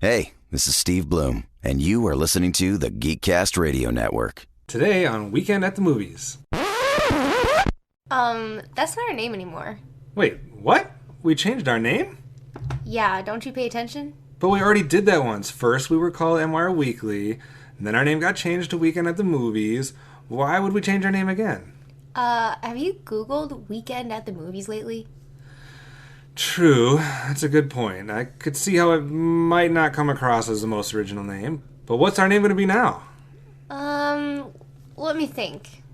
Hey, this is Steve Bloom, and you are listening to the Geekcast Radio Network. Today on Weekend at the Movies. That's not our name anymore. Wait, what? We changed our name? Yeah, don't you pay attention? But we already did that once. First we were called MWire Weekly, and then our name got changed to Weekend at the Movies. Why would we change our name again? Have you Googled Weekend at the Movies lately? True, that's a good point. I could see how it might not come across as the most original name. But what's our name going to be now? Let me think.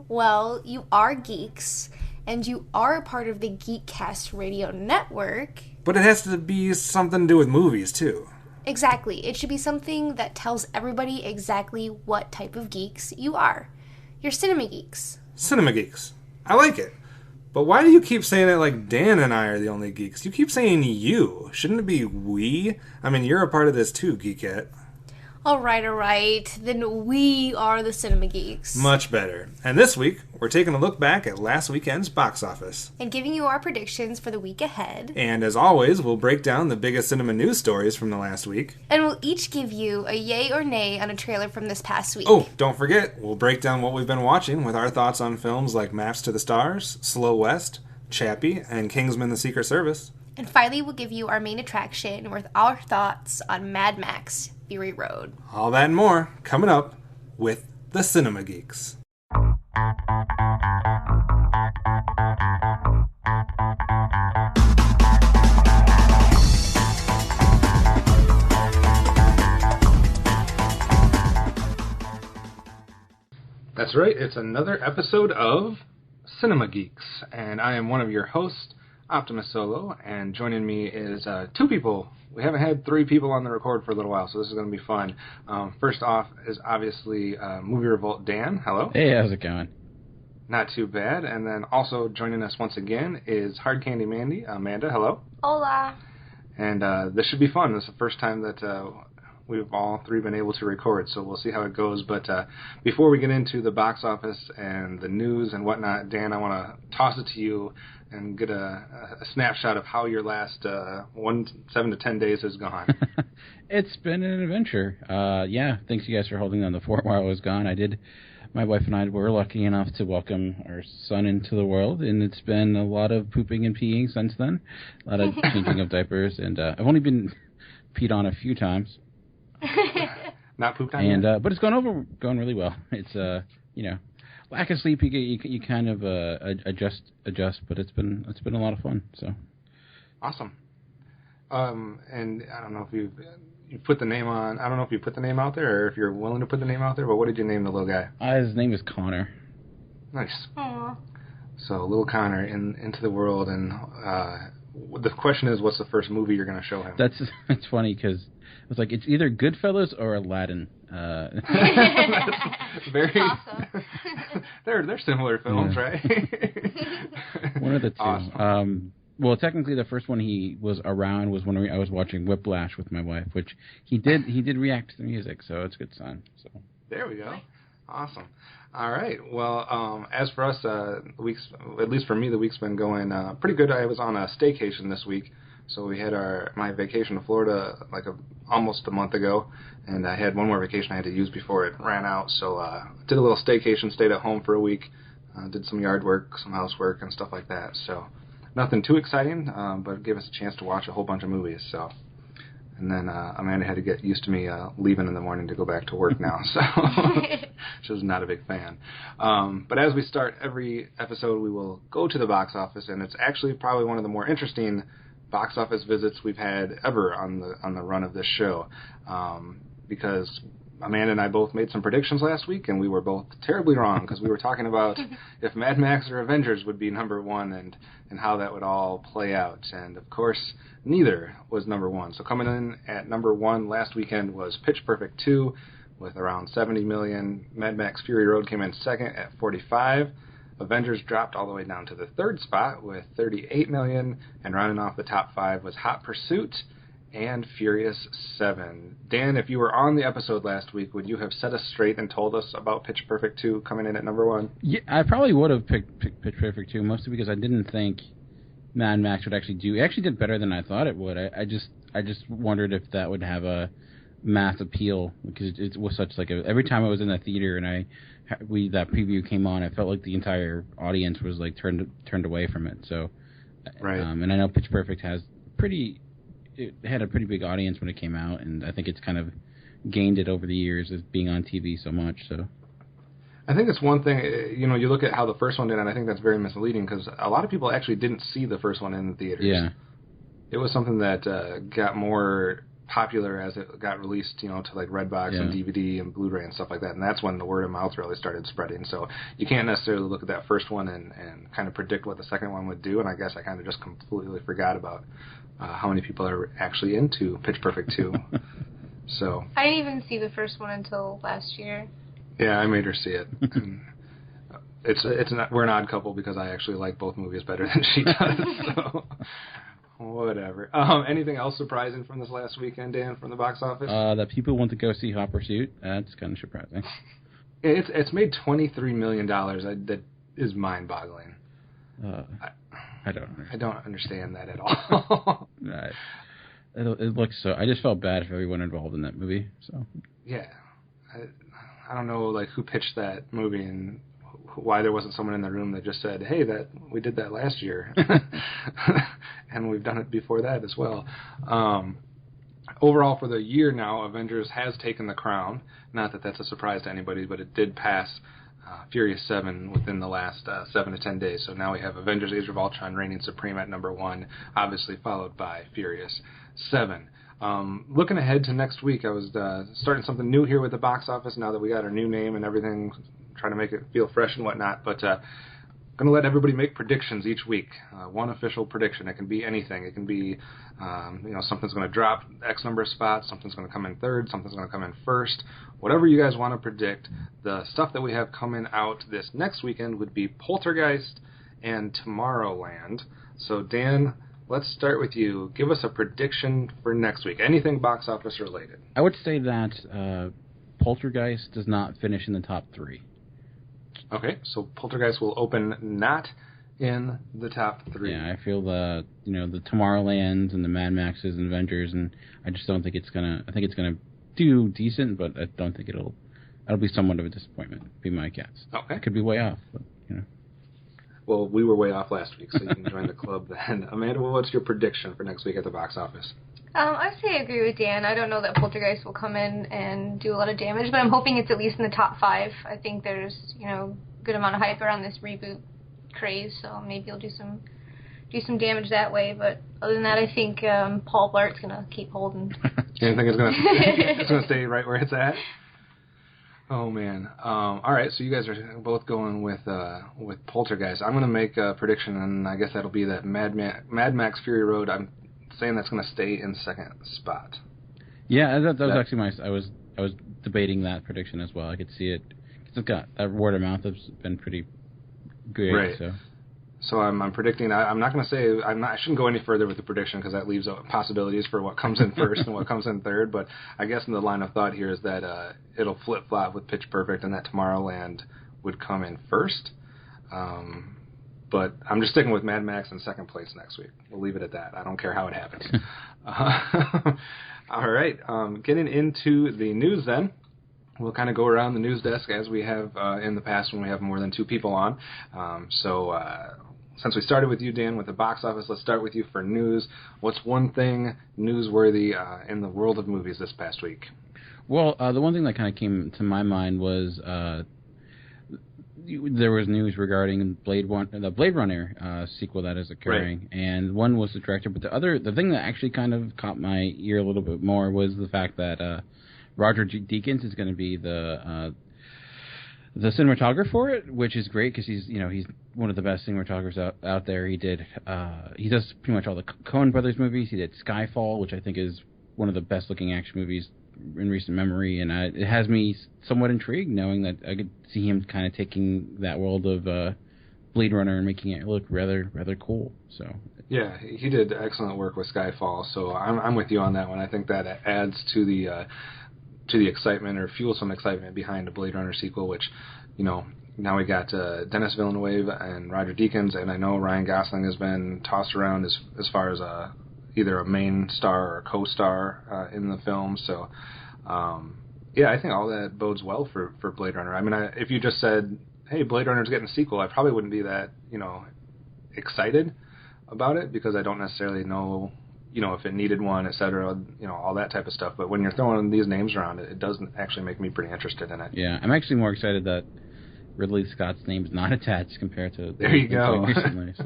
Well, you are geeks, and you are a part of the Geekcast Radio Network. But it has to be something to do with movies, too. Exactly. It should be something that tells everybody exactly what type of geeks you are. You're Cinema Geeks. Cinema Geeks. I like it. But why do you keep saying it like Dan and I are the only geeks? You keep saying you. Shouldn't it be we? I mean, you're a part of this too, Geekette. All right. Then we are the Cinema Geeks. Much better. And this week, we're taking a look back at last weekend's box office. And giving you our predictions for the week ahead. And as always, we'll break down the biggest cinema news stories from the last week. And we'll each give you a yay or nay on a trailer from this past week. Oh, don't forget, we'll break down what we've been watching with our thoughts on films like Maps to the Stars, Slow West, Chappie, and Kingsman: The Secret Service. And finally, we'll give you our main attraction with our thoughts on Mad Max: Fury Road. All that and more coming up with the Cinema Geeks. That's right, it's another episode of Cinema Geeks, and I am one of your hosts, Optimus Solo, and joining me is two people. We haven't had three people on the record for a little while, so this is going to be fun. First off is obviously Movie Revolt Dan. Hello. Hey, how's it going? Not too bad. And then also joining us once again is Hard Candy Mandy. Amanda, hello. Hola. And this should be fun. This is the first time that we've all three been able to record, so we'll see how it goes. But before we get into the box office and the news and whatnot, Dan, I want to toss it to you and get a snapshot of how your last 7 to 10 days has gone. It's been an adventure. Yeah, thanks you guys for holding down the fort while I was gone. My wife and I were lucky enough to welcome our son into the world, and it's been a lot of pooping and peeing since then, a lot of changing of diapers, and I've only been peed on a few times. Not pooped on yet? But it's going really well. It's lack of sleep, you kind of adjust, but it's been a lot of fun. So awesome. And I don't know if you put the name on. I don't know if you put the name out there or if you're willing to put the name out there. But what did you name the little guy? His name is Connor. Nice. Aww. So little Connor into the world, and the question is, what's the first movie you're going to show him? It's funny because it's like it's either Goodfellas or Aladdin. That's very awesome. they're similar films, yeah. Right? One of the two. Awesome. Well, technically, the first one he was around was when I was watching Whiplash with my wife, which he did react to the music, so it's a good sign. So there we go. Awesome. All right. Well, as for us, the week's, at least for me, the week's been going pretty good. I was on a staycation this week. So we had my vacation to Florida almost a month ago, and I had one more vacation I had to use before it ran out. So did a little staycation, stayed at home for a week, did some yard work, some housework, and stuff like that. So nothing too exciting, but it gave us a chance to watch a whole bunch of movies. So, and then Amanda had to get used to me leaving in the morning to go back to work now. So she was not a big fan. But as we start every episode, we will go to the box office, and it's actually probably one of the more interesting box office visits we've had ever on the run of this show, because Amanda and I both made some predictions last week, and we were both terribly wrong because we were talking about if Mad Max or Avengers would be number one and how that would all play out. And, of course, neither was number one. So coming in at number one last weekend was Pitch Perfect 2 with around $70 million. Mad Max Fury Road came in second at $45. Avengers dropped all the way down to the third spot with $38 million. And rounding off the top five was Hot Pursuit and Furious 7. Dan, if you were on the episode last week, would you have set us straight and told us about Pitch Perfect 2 coming in at number one? Yeah, I probably would have picked Pitch Perfect 2, mostly because I didn't think Mad Max would actually do. It actually did better than I thought it would. I just wondered if that would have a mass appeal, because it was such like every time I was in that theater and that preview came on, I felt like the entire audience was like turned away from it. So, right. And I know Pitch Perfect had a pretty big audience when it came out, and I think it's kind of gained it over the years as being on TV so much. So, I think it's one thing, you look at how the first one did, and I think that's very misleading because a lot of people actually didn't see the first one in the theaters. Yeah. It was something that got more popular as it got released, to like Redbox and DVD and Blu-ray and stuff like that, and that's when the word of mouth really started spreading. So you can't necessarily look at that first one and kind of predict what the second one would do, and I guess I kind of just completely forgot about how many people are actually into Pitch Perfect 2. So I didn't even see the first one until last year. Yeah, I made her see it. We're an odd couple because I actually like both movies better than she does. So whatever. Anything else surprising from this last weekend, Dan, from the box office? That people want to go see Hot Pursuit. That's kind of surprising. It's made $23 million. That is mind-boggling. I don't understand that at all. It looks so. I just felt bad for everyone involved in that movie. So yeah, I don't know who pitched that movie and why there wasn't someone in the room that just said, "Hey, we did that last year, and we've done it before that as well." Overall, for the year now, Avengers has taken the crown. Not that that's a surprise to anybody, but it did pass Furious 7 within the last 7 to 10 days. So now we have Avengers Age of Ultron reigning supreme at number 1, obviously followed by Furious 7. Looking ahead to next week, I was starting something new here with the box office now that we got our new name and everything, trying to make it feel fresh and whatnot. But I'm going to let everybody make predictions each week. One official prediction. It can be anything. It can be, something's going to drop X number of spots, something's going to come in third, something's going to come in first. Whatever you guys want to predict. The stuff that we have coming out this next weekend would be Poltergeist and Tomorrowland. So, Dan, let's start with you. Give us a prediction for next week. Anything box office related. I would say that Poltergeist does not finish in the top 3. Okay, so Poltergeist will open not in the top 3. Yeah, I feel the Tomorrowlands and the Mad Maxes and Avengers, and I just don't think it's gonna. I think it's gonna do decent, but I don't think it'll be somewhat of a disappointment. Be my guess. Okay, it could be way off, but Well, we were way off last week, so you can join the club then. Amanda, what's your prediction for next week at the box office? I say I agree with Dan. I don't know that Poltergeist will come in and do a lot of damage, but I'm hoping it's at least in the top 5. I think there's, good amount of hype around this reboot craze, so maybe he'll do some damage that way. But other than that, I think Paul Blart's gonna keep holding. You think it's gonna stay right where it's at? Oh man! All right, so you guys are both going with Poltergeist. I'm gonna make a prediction, and I guess that'll be that Mad Max Fury Road. I'm saying that's going to stay in second spot. Yeah, that was actually I was debating that prediction as well. I could see it. It's got that word of mouth has been pretty good. Right. So I'm predicting. I'm not going to say. I shouldn't go any further with the prediction because that leaves possibilities for what comes in first and what comes in third. But I guess in the line of thought here is that it'll flip flop with Pitch Perfect, and that Tomorrowland would come in first. But I'm just sticking with Mad Max in second place next week. We'll leave it at that. I don't care how it happens. All right. Getting into the news then. We'll kind of go around the news desk as we have in the past when we have more than 2 people on. Since we started with you, Dan, with the box office, let's start with you for news. What's one thing newsworthy in the world of movies this past week? Well, the one thing that kind of came to my mind was there was news regarding the Blade Runner sequel that is occurring, right. And one was the director, but the thing that actually kind of caught my ear a little bit more was the fact that Roger Deakins is going to be the cinematographer for it, which is great because he's one of the best cinematographers out there. He does pretty much all the Coen Brothers movies. He did Skyfall, which I think is one of the best looking action movies in recent memory, and it has me somewhat intrigued knowing that I could see him kind of taking that world of Blade Runner and making it look rather cool. So yeah, he did excellent work with Skyfall. So I'm with you on that one. I think that adds to the excitement or fuels some excitement behind a Blade Runner sequel, which now we got Denis Villeneuve and Roger Deakins, and I know Ryan Gosling has been tossed around as far as either a main star or a co-star in the film. So, yeah, I think all that bodes well for Blade Runner. I mean, if you just said, hey, Blade Runner's getting a sequel, I probably wouldn't be that, excited about it because I don't necessarily know, if it needed one, et cetera, all that type of stuff. But when you're throwing these names around, it does actually make me pretty interested in it. Yeah, I'm actually more excited that Ridley Scott's name's not attached compared to there you go. Recently. So.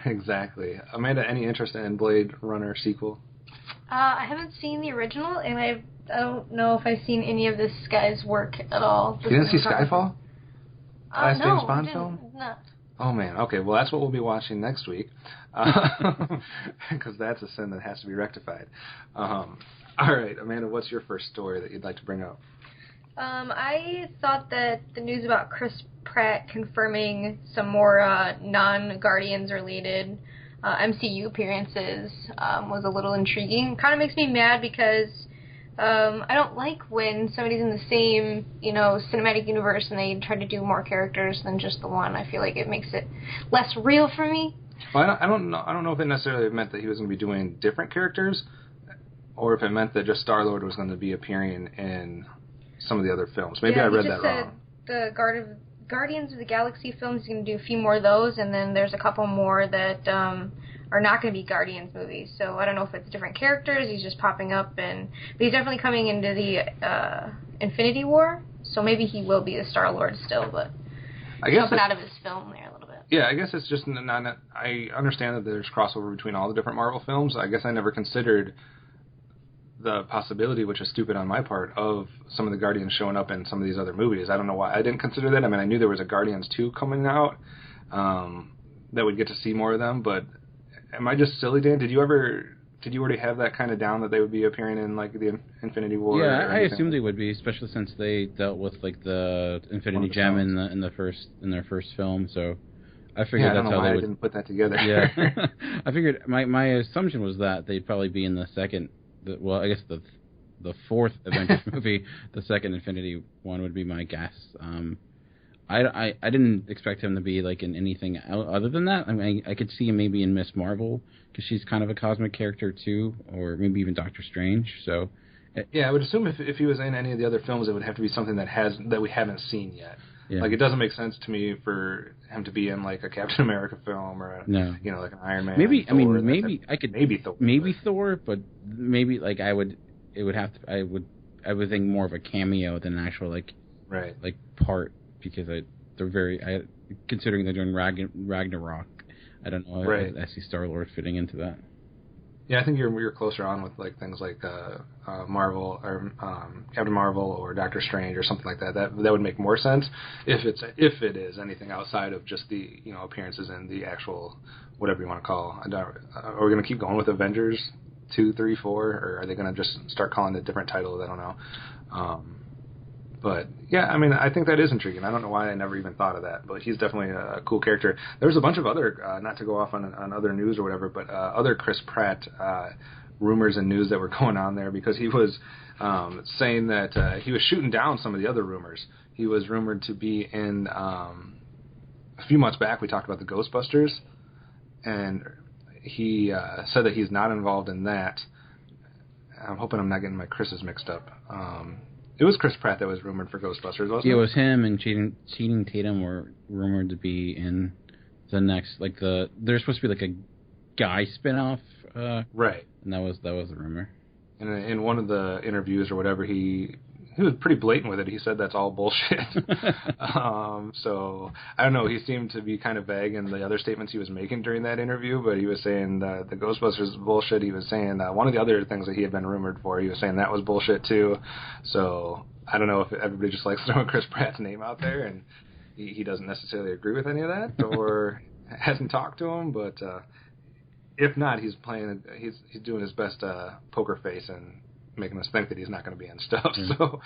Exactly. Amanda, any interest in Blade Runner sequel? I haven't seen the original, and I don't know if I've seen any of this guy's work at all. You didn't see Skyfall? Last James Bond film? No. Oh, man. Okay, well, that's what we'll be watching next week, because that's a sin that has to be rectified. All right, Amanda, what's your first story that you'd like to bring up? I thought that the news about Chris Pratt confirming some more non-Guardians related MCU appearances was a little intriguing. Kind of makes me mad because I don't like when somebody's in the same, cinematic universe and they try to do more characters than just the one. I feel like it makes it less real for me. Well, I don't know if it necessarily meant that he was going to be doing different characters, or if it meant that just Star-Lord was going to be appearing in some of the other films. Maybe I read that wrong. The Guardians of the Galaxy films, he's going to do a few more of those, and then there's a couple more that are not going to be Guardians movies. So I don't know if it's different characters, he's just popping up, but he's definitely coming into the Infinity War, so maybe he will be a Star-Lord still, but I guess jumping out of his film there a little bit. Yeah, I guess it's just not. I understand that there's crossover between all the different Marvel films. I guess I never considered the possibility, which is stupid on my part, of some of the Guardians showing up in some of these other movies. I don't know why I didn't consider that. I mean, I knew there was a Guardians 2 coming out that we'd get to see more of them, but am I just silly, Dan? Did you already have that kind of down that they would be appearing in like the Infinity War? Yeah, I assumed they would be, especially since they dealt with like the Infinity Gem in their first film. So I figured that's how they would. I didn't put that together. Yeah, I figured my assumption was that they'd probably be in the second. I guess the fourth Avengers movie, the second Infinity one would be my guess. I didn't expect him to be like in anything other than that. I mean, I could see him maybe in Miss Marvel because she's kind of a cosmic character too, or maybe even Doctor Strange. So yeah, I would assume if he was in any of the other films, it would have to be something that we haven't seen yet. Yeah. Like, it doesn't make sense to me for him to be in like a Captain America film or like an Iron Man. Maybe Thor, maybe Thor. Maybe Thor, but maybe like I would think more of a cameo than an actual like part, because they're very considering they're doing Ragnarok. I don't know. Right. I see Star-Lord fitting into that. Yeah, I think you're closer on with like things like Marvel or Captain Marvel or Doctor Strange or something like that. That would make more sense if it is anything outside of just the appearances in the actual whatever you want to call. Are we going to keep going with Avengers 2, 3, 4, or are they going to just start calling it different titles? I don't know. But, yeah, I mean, I think that is intriguing. I don't know why I never even thought of that, but he's definitely a cool character. There's a bunch of other, not to go off on other news or whatever, but other Chris Pratt rumors and news that were going on there, because he was saying that he was shooting down some of the other rumors. He was rumored to be in, a few months back, we talked about the Ghostbusters, and he said that he's not involved in that. I'm hoping I'm not getting my Chris's mixed up. It was Chris Pratt that was rumored for Ghostbusters, wasn't it? Yeah, it was him and Channing Tatum were rumored to be in the next, like there's supposed to be like a guy spinoff. Right. And that was the rumor. And in one of the interviews or whatever, he was pretty blatant with it. He said that's all bullshit. So, I don't know, he seemed to be kind of vague in the other statements he was making during that interview, but he was saying the Ghostbusters is bullshit. He was saying one of the other things that he had been rumored for, he was saying that was bullshit too. So, I don't know if everybody just likes throwing Chris Pratt's name out there, and he doesn't necessarily agree with any of that, or hasn't talked to him, but if not, he's doing his best poker face and making us think that he's not going to be in stuff. Mm-hmm. So,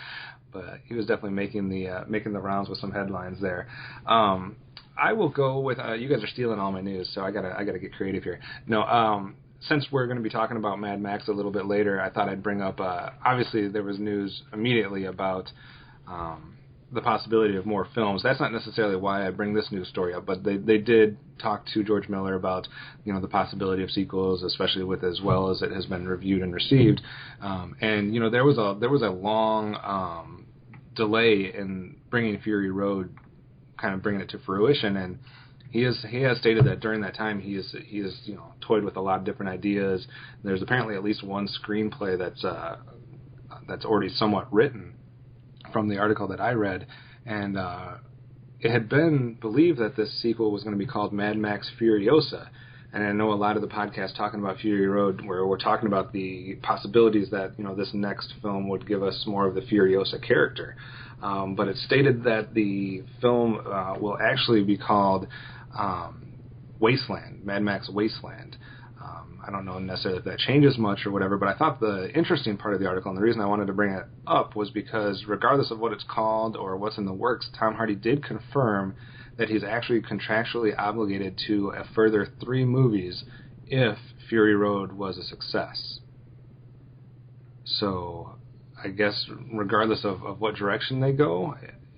but he was definitely making the rounds with some headlines there. I will go with you guys are stealing all my news, so I gotta get creative here. No, since we're going to be talking about Mad Max a little bit later, I thought I'd bring up. Obviously, there was news immediately about the possibility of more films. That's not necessarily why I bring this news story up, but they did talk to George Miller about, you know, the possibility of sequels, especially with as well as it has been reviewed and received. And you know, there was a long delay in bringing Fury Road, kind of bringing it to fruition, and he has stated that during that time he has you know, toyed with a lot of different ideas. There's apparently at least one screenplay that's already somewhat written from the article that I read, and it had been believed that this sequel was going to be called Mad Max Furiosa. And I know a lot of the podcasts talking about Fury Road, where we're talking about the possibilities that, you know, this next film would give us more of the Furiosa character. But it's stated that the film will actually be called Wasteland, Mad Max Wasteland. I don't know necessarily if that changes much or whatever, but I thought the interesting part of the article, and the reason I wanted to bring it up, was because regardless of what it's called or what's in the works, Tom Hardy did confirm that he's actually contractually obligated to a further 3 movies if Fury Road was a success. So I guess regardless of what direction they go,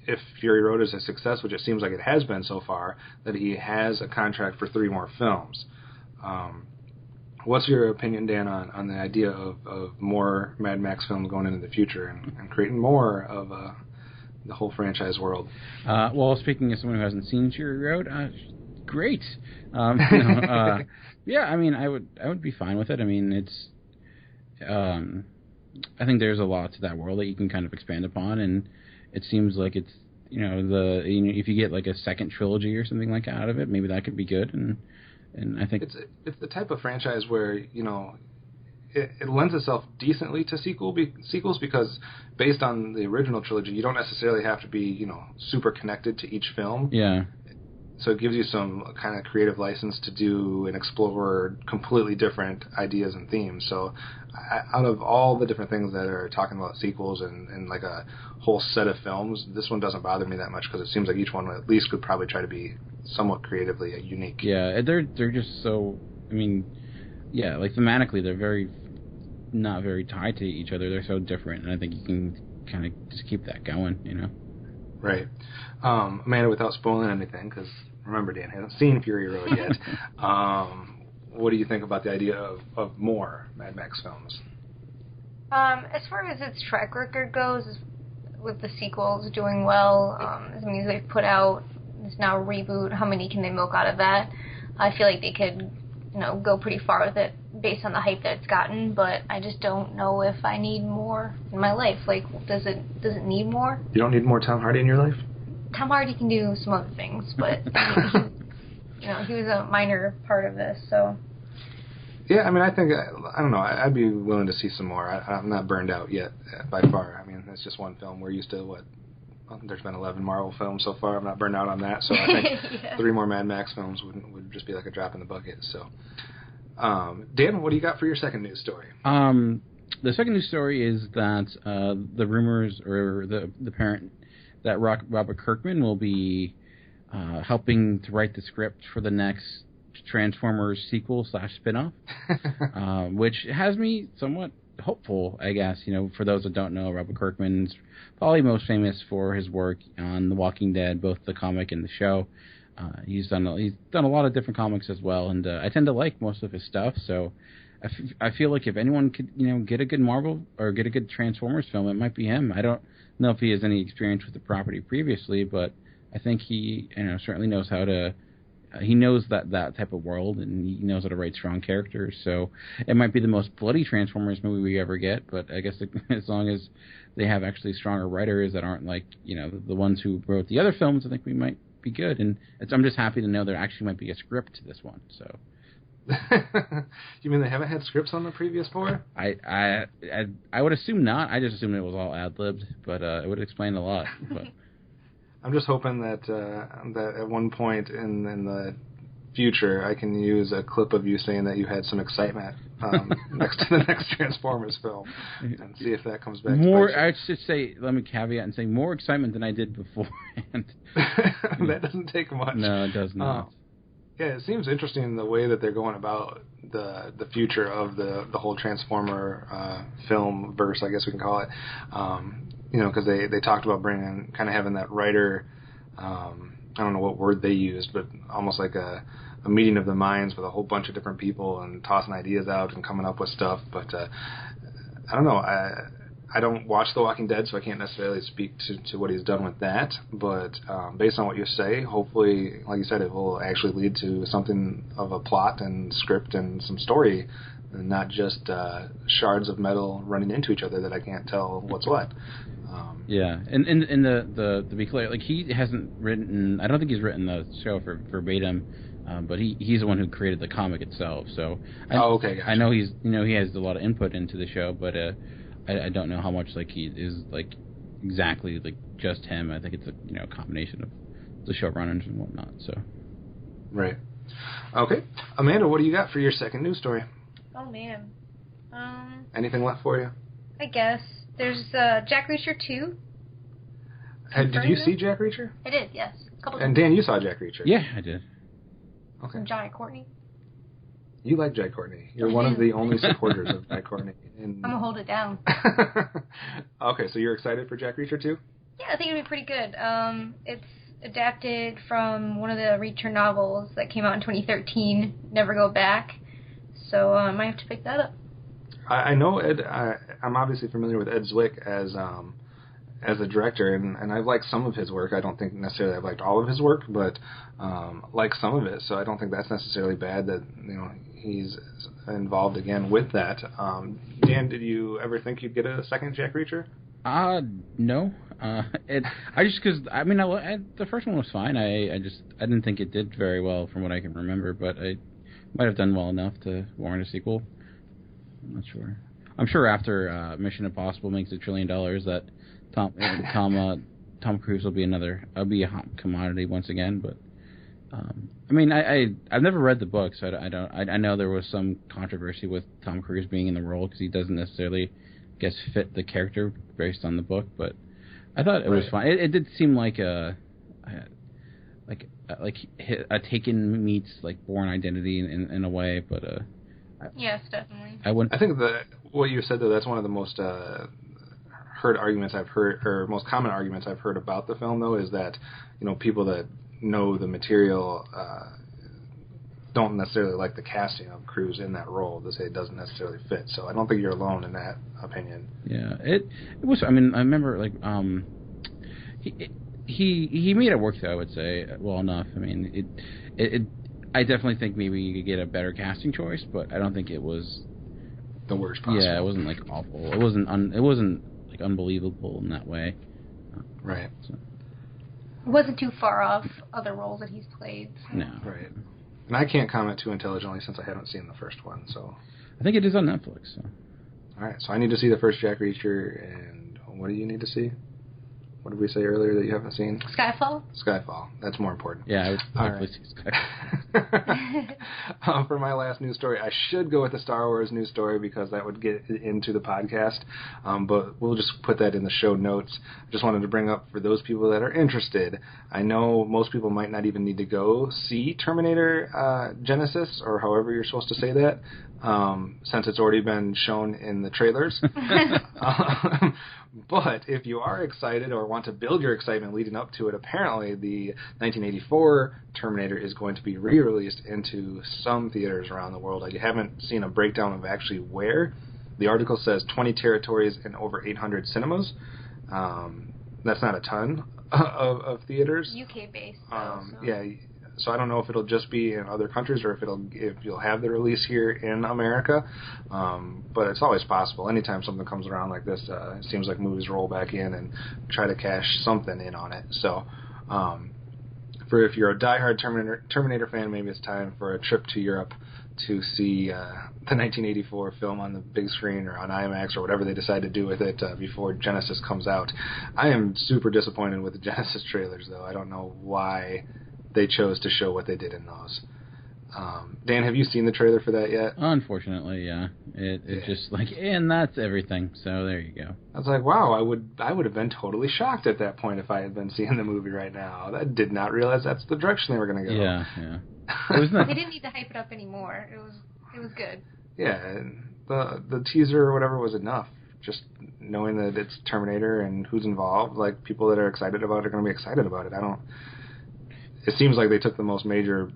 if Fury Road is a success, which it seems like it has been so far, that he has a contract for 3 more films. What's your opinion, Dan, on the idea of more Mad Max films going into the future and creating more of the whole franchise world? Well, speaking as someone who hasn't seen Fury Road, great. Yeah, I mean, I would be fine with it. I mean, it's I think there's a lot to that world that you can kind of expand upon, and it seems like it's, you know, if you get like a second trilogy or something like that out of it, maybe that could be good. And I think it's the type of franchise where, you know, it lends itself decently to sequels because based on the original trilogy, you don't necessarily have to be, you know, super connected to each film. Yeah. So it gives you some kind of creative license to do and explore completely different ideas and themes. So out of all the different things that are talking about sequels and like a whole set of films, this one doesn't bother me that much because it seems like each one at least could probably try to be somewhat creatively unique. Yeah, they're just so, I mean, yeah, like thematically they're not very tied to each other. They're so different, and I think you can kind of just keep that going, you know? Right. Amanda, without spoiling anything, because remember, Dan hasn't seen Fury Road yet, what do you think about the idea of more Mad Max films? As far as its track record goes, with the sequels doing well, as many as they've put out, it's now a reboot, how many can they milk out of that? I feel like they could, you know, go pretty far with it based on the hype that it's gotten, but I just don't know if I need more in my life. Like, does it need more? You don't need more Tom Hardy in your life? Tom Hardy can do some other things, but he was a minor part of this, so. Yeah, I mean, I think, I don't know, I'd be willing to see some more. I'm not burned out yet, by far. I mean, it's just one film. We're used to, there's been 11 Marvel films so far. I'm not burned out on that, so I think yeah. 3 more Mad Max films would just be like a drop in the bucket. So, Dan, what do you got for your second news story? The second news story is that the rumors, or the apparent, that Robert Kirkman will be helping to write the script for the next Transformers sequel / spin-off, which has me somewhat hopeful, I guess. You know, for those that don't know, Robert Kirkman's probably most famous for his work on The Walking Dead, both the comic and the show. He's done a lot of different comics as well, and I tend to like most of his stuff. So I feel like if anyone could, you know, get a good Marvel or get a good Transformers film, it might be him. I don't know if he has any experience with the property previously, but I think he, you know, certainly knows how to. He knows that type of world, and he knows how to write strong characters. So it might be the most bloody Transformers movie we ever get, but I guess as long as they have actually stronger writers that aren't like, you know, the ones who wrote the other films, I think we might be good. And I'm just happy to know there actually might be a script to this one. So. You mean they haven't had scripts on the previous 4? I would assume not. I just assumed it was all ad-libbed, but it would explain a lot. But. I'm just hoping that at one point in the future I can use a clip of you saying that you had some excitement next to the next Transformers film and see if that comes back. More, I should say, let me caveat and say more excitement than I did beforehand. That doesn't take much. No, it does not. Yeah, it seems interesting the way that they're going about the future of the whole Transformer film verse, I guess we can call it. Because they talked about having that writer, I don't know what word they used, but almost like a meeting of the minds with a whole bunch of different people and tossing ideas out and coming up with stuff. But I don't know. I don't watch The Walking Dead, so I can't necessarily speak to what he's done with that. But based on what you say, hopefully, like you said, it will actually lead to something of a plot and script and some story, and not just shards of metal running into each other that I can't tell what's what. Yeah, and the to be clear, like he hasn't written. I don't think he's written the show verbatim, but he's the one who created the comic itself. So okay, gotcha. I know he has a lot of input into the show, but I don't know how much like he is like exactly like just him. I think it's a combination of the showrunners and whatnot. So right. Okay, Amanda, what do you got for your second news story? Oh man. Anything left for you? I guess there's Jack Reacher 2. Did you see Jack Reacher? I did, yes. A couple and times. Dan, you saw Jack Reacher? Yeah, I did. Okay. From John Courtney. You like Jack Courtney. You're one of the only supporters of Jack Courtney. I'm going to hold it down. Okay, so you're excited for Jack Reacher 2? Yeah, I think it'll be pretty good. It's adapted from one of the Reacher novels that came out in 2013, Never Go Back. So I might have to pick that up. I know Ed. I'm obviously familiar with Ed Zwick as a director, and I've liked some of his work. I don't think necessarily I've liked all of his work, but like some of it. So I don't think that's necessarily bad that he's involved again with that. Dan, did you ever think you'd get a second Jack Reacher? No. The first one was fine. I didn't think it did very well from what I can remember, but I might have done well enough to warrant a sequel. I'm not sure. I'm sure after Mission Impossible makes $1 trillion that Tom Cruise will be a hot commodity once again. But I've never read the book, so I know there was some controversy with Tom Cruise being in the role because he doesn't necessarily, I guess, fit the character based on the book. But I thought it was fine. It did seem like a Taken meets like Bourne Identity in a way, but yes, definitely. I think that what you said though, that's one of the most heard arguments I've heard, or most common arguments I've heard about the film though, is that people that know the material don't necessarily like the casting of Cruise in that role. They say it doesn't necessarily fit. So I don't think you're alone in that opinion. Yeah, it was. I remember like he made it work though. I would say well enough. I definitely think maybe you could get a better casting choice, but I don't think it was the worst possible. Yeah, it wasn't like awful. It wasn't like unbelievable in that way. Right. So. It wasn't too far off other roles that he's played. So. No. Right. And I can't comment too intelligently since I haven't seen the first one. So. I think it is on Netflix. So. All right. So I need to see the first Jack Reacher, and what do you need to see? What did we say earlier that you haven't seen? Skyfall? Skyfall. That's more important. Yeah, I would definitely see Skyfall. For my last news story, I should go with the Star Wars news story because that would get into the podcast, but we'll just put that in the show notes. Just wanted to bring up for those people that are interested. I know most people might not even need to go see Terminator Genesis, or however you're supposed to say that, since it's already been shown in the trailers. But if you are excited or want to build your excitement leading up to it, apparently the 1984 Terminator is going to be re-released into some theaters around the world. I haven't seen a breakdown of actually where. The article says 20 territories and over 800 cinemas. That's not a ton of theaters. UK-based. Yeah. So I don't know if it'll just be in other countries or if you'll have the release here in America. But it's always possible. Anytime something comes around like this, it seems like movies roll back in and try to cash something in on it. So for if you're a diehard Terminator fan, maybe it's time for a trip to Europe to see the 1984 film on the big screen or on IMAX or whatever they decide to do with it before Genesis comes out. I am super disappointed with the Genesis trailers, though. I don't know why they chose to show what they did in those. Dan, have you seen the trailer for that yet? Unfortunately, yeah. It just like, and that's everything. So there you go. I was like, wow, I would have been totally shocked at that point if I had been seeing the movie right now. I did not realize that's the direction they were going to go. Yeah. It was nice. They didn't need to hype it up anymore. It was good. Yeah, and the teaser or whatever was enough. Just knowing that it's Terminator and who's involved, like, people that are excited about it are going to be excited about it. It seems like they took the most major,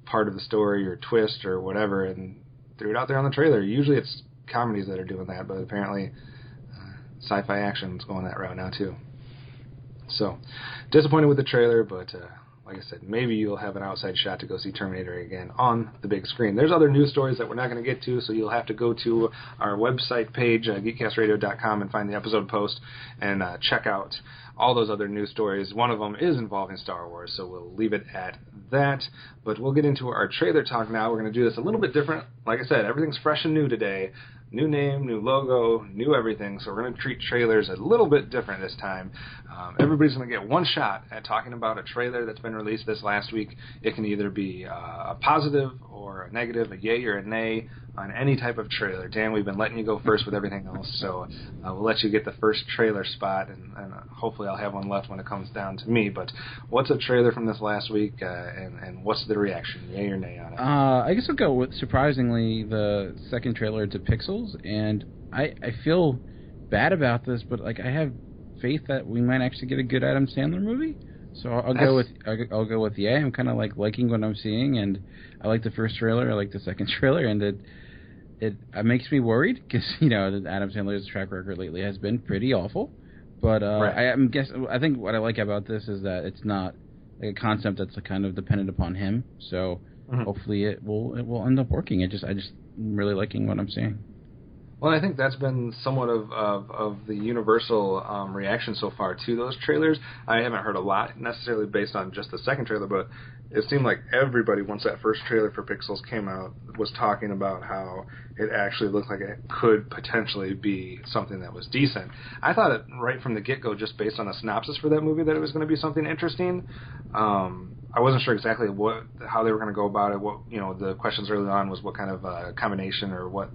part of the story or twist or whatever and threw it out there on the trailer. Usually it's comedies that are doing that, but apparently sci-fi action's going that route now too. So, disappointed with the trailer, but like I said, maybe you'll have an outside shot to go see Terminator again on the big screen. There's other news stories that we're not going to get to, so you'll have to go to our website page, geekcastradio.com, and find the episode post and check out all those other news stories. One of them is involving Star Wars, so we'll leave it at that. But we'll get into our trailer talk now. We're going to do this a little bit different. Like I said, everything's fresh and new today. New name, new logo, new everything. So we're going to treat trailers a little bit different this time. Everybody's going to get one shot at talking about a trailer that's been released this last week. It can either be a positive or a negative, a yay or a nay on any type of trailer. Dan, we've been letting you go first with everything else, so we'll let you get the first trailer spot, and hopefully I'll have one left when it comes down to me. But what's a trailer from this last week, and what's the reaction, yay or nay on it? I guess I'll go with, surprisingly, the second trailer to Pixels, and I feel bad about this, but like I have faith that we might actually get a good Adam Sandler movie. So I'll go with yay. I'm kind of liking what I'm seeing, and I like the first trailer. I like the second trailer, and it makes me worried because Adam Sandler's track record lately has been pretty awful. But right. I think what I like about this is that it's not like a concept that's kind of dependent upon him. So hopefully it will end up working. I'm just really liking what I'm seeing. Well, I think that's been somewhat of the universal reaction so far to those trailers. I haven't heard a lot necessarily based on just the second trailer, but it seemed like everybody, once that first trailer for Pixels came out, was talking about how it actually looked like it could potentially be something that was decent. I thought it right from the get-go, just based on the synopsis for that movie, that it was going to be something interesting. I wasn't sure exactly how they were going to go about it. What the questions early on was what kind of combination or what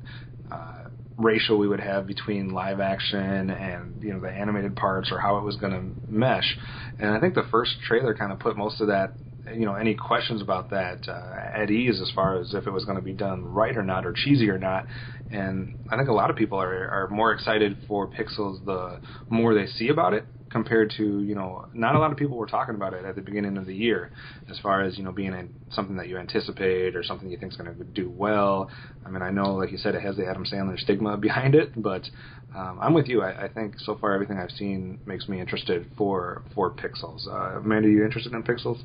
ratio we would have between live action and the animated parts, or how it was going to mesh. And I think the first trailer kind of put most of that, any questions about that at ease, as far as if it was going to be done right or not, or cheesy or not. And I think a lot of people are more excited for Pixels the more they see about it, compared to, not a lot of people were talking about it at the beginning of the year, as far as, being something that you anticipate or something you think is going to do well. I mean, I know, like you said, it has the Adam Sandler stigma behind it, but I'm with you. I think so far everything I've seen makes me interested for Pixels. Amanda, are you interested in Pixels?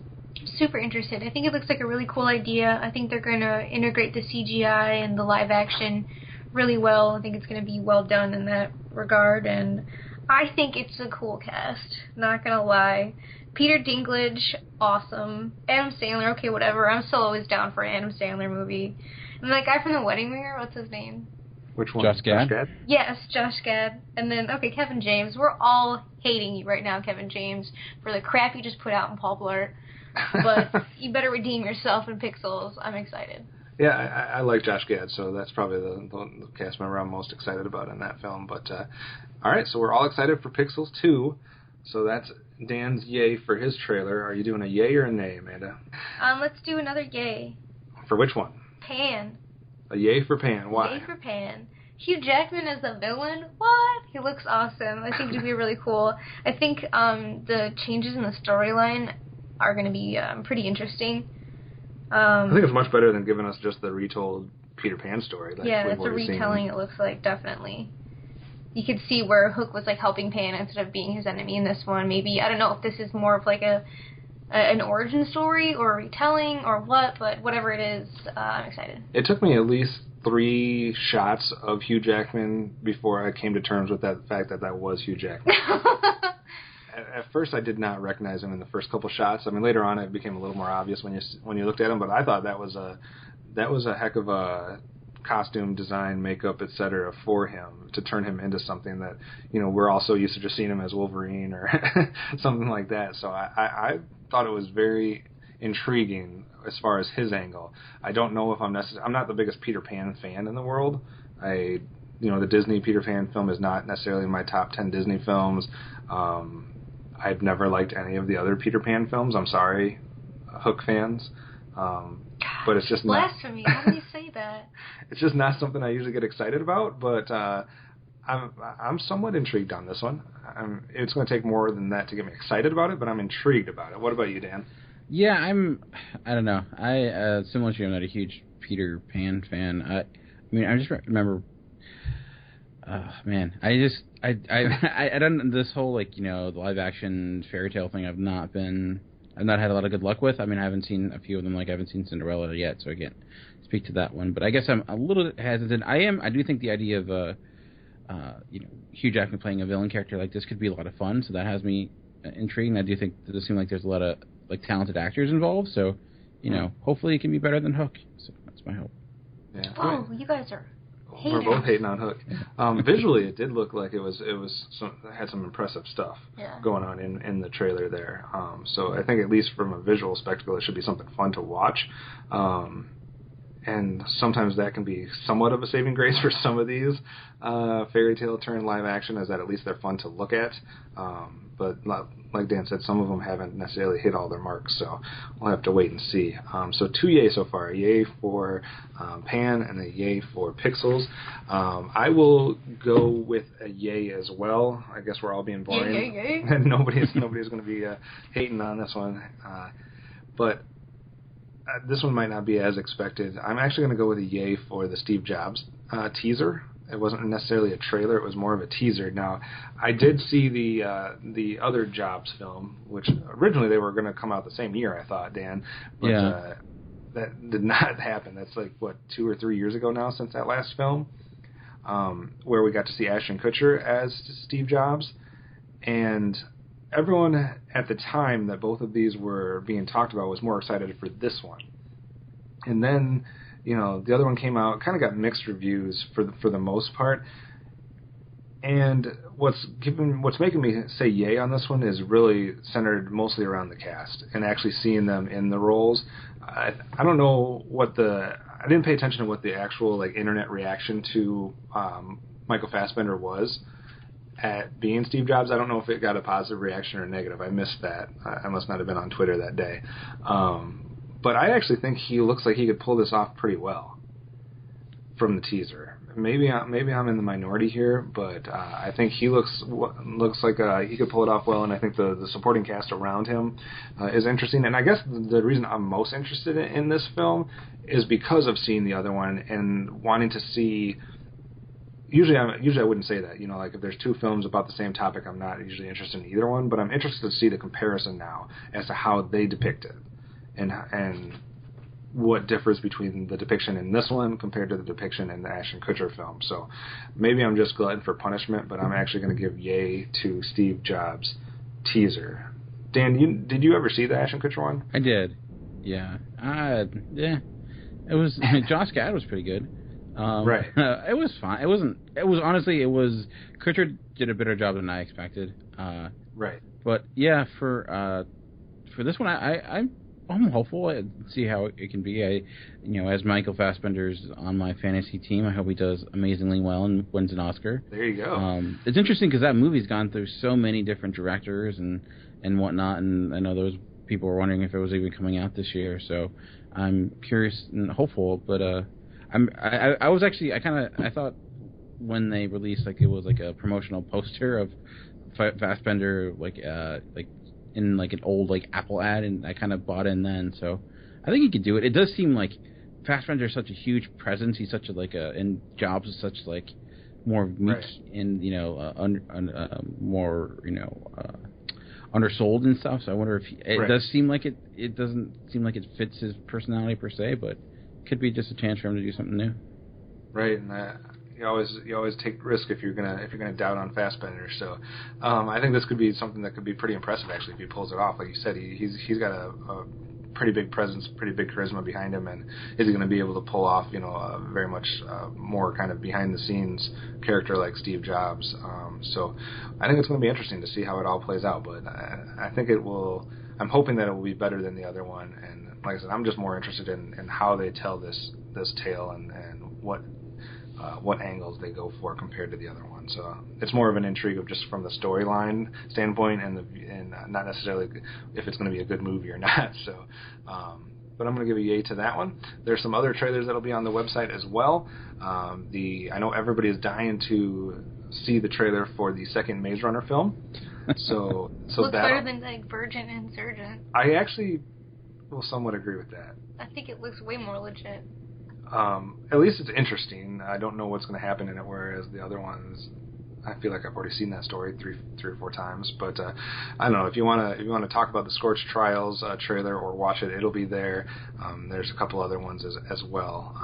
Super interested. I think it looks like a really cool idea. I think they're going to integrate the CGI and the live action really well. I think it's going to be well done in that regard, and I think it's a cool cast, not gonna lie. Peter Dinklage, awesome. Adam Sandler, okay, whatever. I'm still always down for an Adam Sandler movie. And that guy from The Wedding Ringer, what's his name? Which one? Josh Gad? Yes, Josh Gad. And then, okay, Kevin James. We're all hating you right now, Kevin James, for the crap you just put out in Paul Blart. But you better redeem yourself in Pixels. I'm excited. Yeah, I like Josh Gad, so that's probably the cast member I'm most excited about in that film. But all right, so we're all excited for Pixels 2. So that's Dan's yay for his trailer. Are you doing a yay or a nay, Amanda? Let's do another yay. For which one? Pan. A yay for Pan. Why? Yay for Pan. Hugh Jackman as the villain? What? He looks awesome. I think it'd be really cool. I think the changes in the storyline are going to be pretty interesting. I think it's much better than giving us just the retold Peter Pan story. Yeah, it's a retelling, it looks like, definitely. You could see where Hook was helping Pan instead of being his enemy in this one. Maybe, I don't know if this is more of an origin story or a retelling or what, but whatever it is, I'm excited. It took me at least 3 shots of Hugh Jackman before I came to terms with that fact that was Hugh Jackman. At first, I did not recognize him in the first couple shots. I mean, later on, it became a little more obvious when you looked at him. But I thought that was a heck of a costume design, makeup, etc. for him to turn him into something that we're also used to just seeing him as Wolverine or something like that. So I thought it was very intriguing as far as his angle. I don't know if I'm not the biggest Peter Pan fan in the world. The Disney Peter Pan film is not necessarily in my top 10 Disney films. I've never liked any of the other Peter Pan films. I'm sorry. Hook fans. But it's just blasphemy. How do you say that? It's just not something I usually get excited about, but I'm somewhat intrigued on this one. It's going to take more than that to get me excited about it, but I'm intrigued about it. What about you, Dan? Yeah, I don't know. Similar to you, I'm not a huge Peter Pan fan. I mean, I just remember, man, I don't, this whole, like, the live action fairy tale thing I've not had a lot of good luck with. I mean, I haven't seen a few of them, like I haven't seen Cinderella yet, so I can't speak to that one. But I guess I'm a little hesitant. I do think the idea of, Hugh Jackman playing a villain character like this could be a lot of fun, so that has me intrigued. And I do think it does seem like there's a lot of, like, talented actors involved, so, hopefully it can be better than Hook. So that's my hope. Yeah. Oh, you guys are hating. We're both hating on Hook. Visually, it did look like it had some impressive stuff going on in the trailer there. So I think at least from a visual spectacle, it should be something fun to watch. And sometimes that can be somewhat of a saving grace for some of these fairy tale turned live action, is that at least they're fun to look at. But like Dan said, some of them haven't necessarily hit all their marks, so we'll have to wait and see. So 2 yay so far. A yay for Pan and a yay for Pixels. I will go with a yay as well. I guess we're all being boring. Yay. And nobody's going to be hating on this one. But this one might not be as expected. I'm actually going to go with a yay for the Steve Jobs teaser. It wasn't necessarily a trailer; it was more of a teaser. Now, I did see the other Jobs film, which originally they were going to come out the same year, I thought, Dan. But that did not happen. That's like, 2 or 3 years ago now since that last film, where we got to see Ashton Kutcher as Steve Jobs. And everyone at the time that both of these were being talked about was more excited for this one. And then, the other one came out, kind of got mixed reviews for the most part. And what's making me say yay on this one is really centered mostly around the cast and actually seeing them in the roles. I don't know I didn't pay attention to what the actual, like, internet reaction to Michael Fassbender was at being Steve Jobs. I don't know if it got a positive reaction or negative. I missed that. I must not have been on Twitter that day. But I actually think he looks like he could pull this off pretty well from the teaser. Maybe I'm in the minority here, but I think he looks like he could pull it off well, and I think the supporting cast around him is interesting. And I guess the reason I'm most interested in this film is because of seeing the other one and wanting to see. Usually I wouldn't say that. Like, if there's 2 films about the same topic, I'm not usually interested in either one, but I'm interested to see the comparison now as to how they depict it and what differs between the depiction in this one compared to the depiction in the Ashton Kutcher film. So maybe I'm just glutton for punishment, but I'm actually going to give yay to Steve Jobs' teaser. Dan, did you ever see the Ashton Kutcher one? I did. Yeah. Yeah. It was Josh Gad was pretty good. Right. It was fine. Kutcher did a better job than I expected. Right. But yeah, for this one, I'm hopeful. I see how it can be. As Michael Fassbender's on my fantasy team, I hope he does amazingly well and wins an Oscar. There you go. It's interesting because that movie's gone through so many different directors and whatnot, and I know those people were wondering if it was even coming out this year. So I'm curious and hopeful, but I thought when they released, like, it was like a promotional poster of Fassbender, like in like an old, like, Apple ad, and I kind of bought in then. So I think he could do it. It does seem like Fassbender is such a huge presence. He's such and Jobs is such, like, more meek and more undersold and stuff. So I wonder if it does seem like it doesn't seem like it fits his personality per se, but could be just a chance for him to do something new. Right, and you always take risk if you're gonna doubt on Fassbender. So I think this could be something that could be pretty impressive actually if he pulls it off. Like you said, he's got a pretty big presence, pretty big charisma behind him, and is he going to be able to pull off a very much more kind of behind the scenes character like Steve Jobs? So I think it's going to be interesting to see how it all plays out. But I think it will. I'm hoping that it will be better than the other one. And like I said, I'm just more interested in how they tell this tale and what what angles they go for compared to the other ones. So it's more of an intrigue of just from the storyline standpoint and not necessarily if it's going to be a good movie or not. So, but I'm going to give a yay to that one. There's some other trailers that'll be on the website as well. I know everybody is dying to see the trailer for the second Maze Runner film. So looks better than like Virgin Insurgent. I actually will somewhat agree with that. I think it looks way more legit. At least it's interesting. I don't know what's going to happen in it, whereas the other ones, I feel like I've already seen that story three or four times. But I don't know, if you want to talk about the Scorched Trials trailer or watch it, it'll be there. There's a couple other ones as well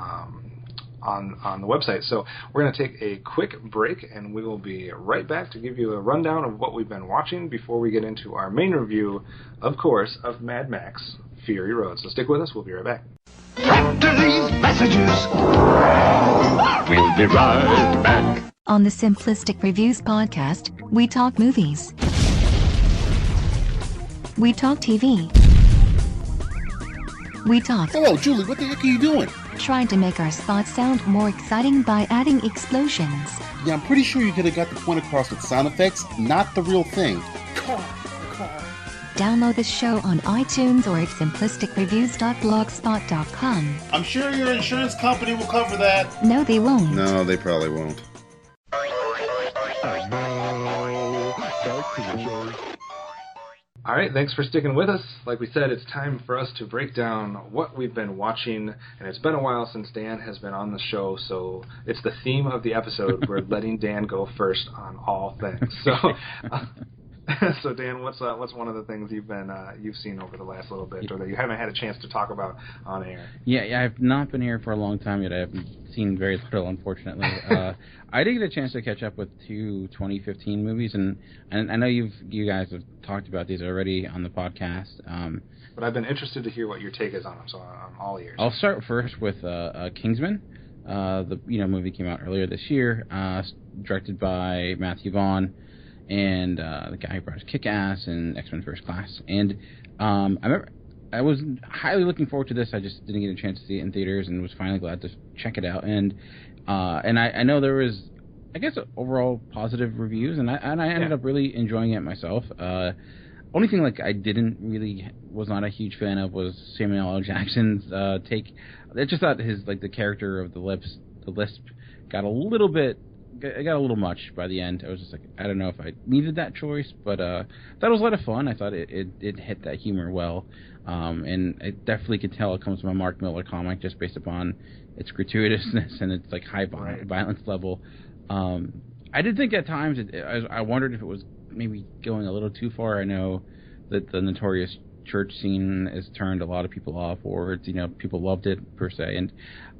on the website. So we're going to take a quick break, and we will be right back to give you a rundown of what we've been watching before we get into our main review, of course, of Mad Max Fury Road. So stick with us. We'll be right back. After these messages, we'll be right back. On the Simplistic Reviews podcast, we talk movies. We talk TV. We talk. Hello, Julie, what the heck are you doing? Trying to make our spots sound more exciting by adding explosions. Yeah, I'm pretty sure you could have got the point across with sound effects, not the real thing. Car. Download the show on iTunes or at simplisticreviews.blogspot.com. I'm sure your insurance company will cover that. No, they won't. No, they probably won't. All right, thanks for sticking with us. Like we said, it's time for us to break down what we've been watching, and it's been a while since Dan has been on the show, so it's the theme of the episode. We're letting Dan go first on all things. So, so Dan, what's one of the things you've seen over the last little bit, or that you haven't had a chance to talk about on air? Yeah, I've not been here for a long time yet. I haven't seen very little, unfortunately. I did get a chance to catch up with two 2015 movies, and I know you guys have talked about these already on the podcast. But I've been interested to hear what your take is on them, so I'm all ears. I'll start first with Kingsman. The movie came out earlier this year, directed by Matthew Vaughn, and the guy who brought us Kick-Ass and X-Men First Class. And I remember I was highly looking forward to this. I just didn't get a chance to see it in theaters, and was finally glad to check it out. And I know there was, I guess, overall positive reviews, and I ended up really enjoying it myself. Only thing I was not a huge fan of was Samuel L. Jackson's take. I just thought his the character of the lisp got a little much by the end. I was just I don't know if I needed that choice, but that was a lot of fun. I thought it hit that humor well, and I definitely could tell it comes from a Mark Millar comic just based upon its gratuitousness and its high violence level. I did think at times I wondered if it was maybe going a little too far. I know that the notorious church scene has turned a lot of people off, or people loved it per se, and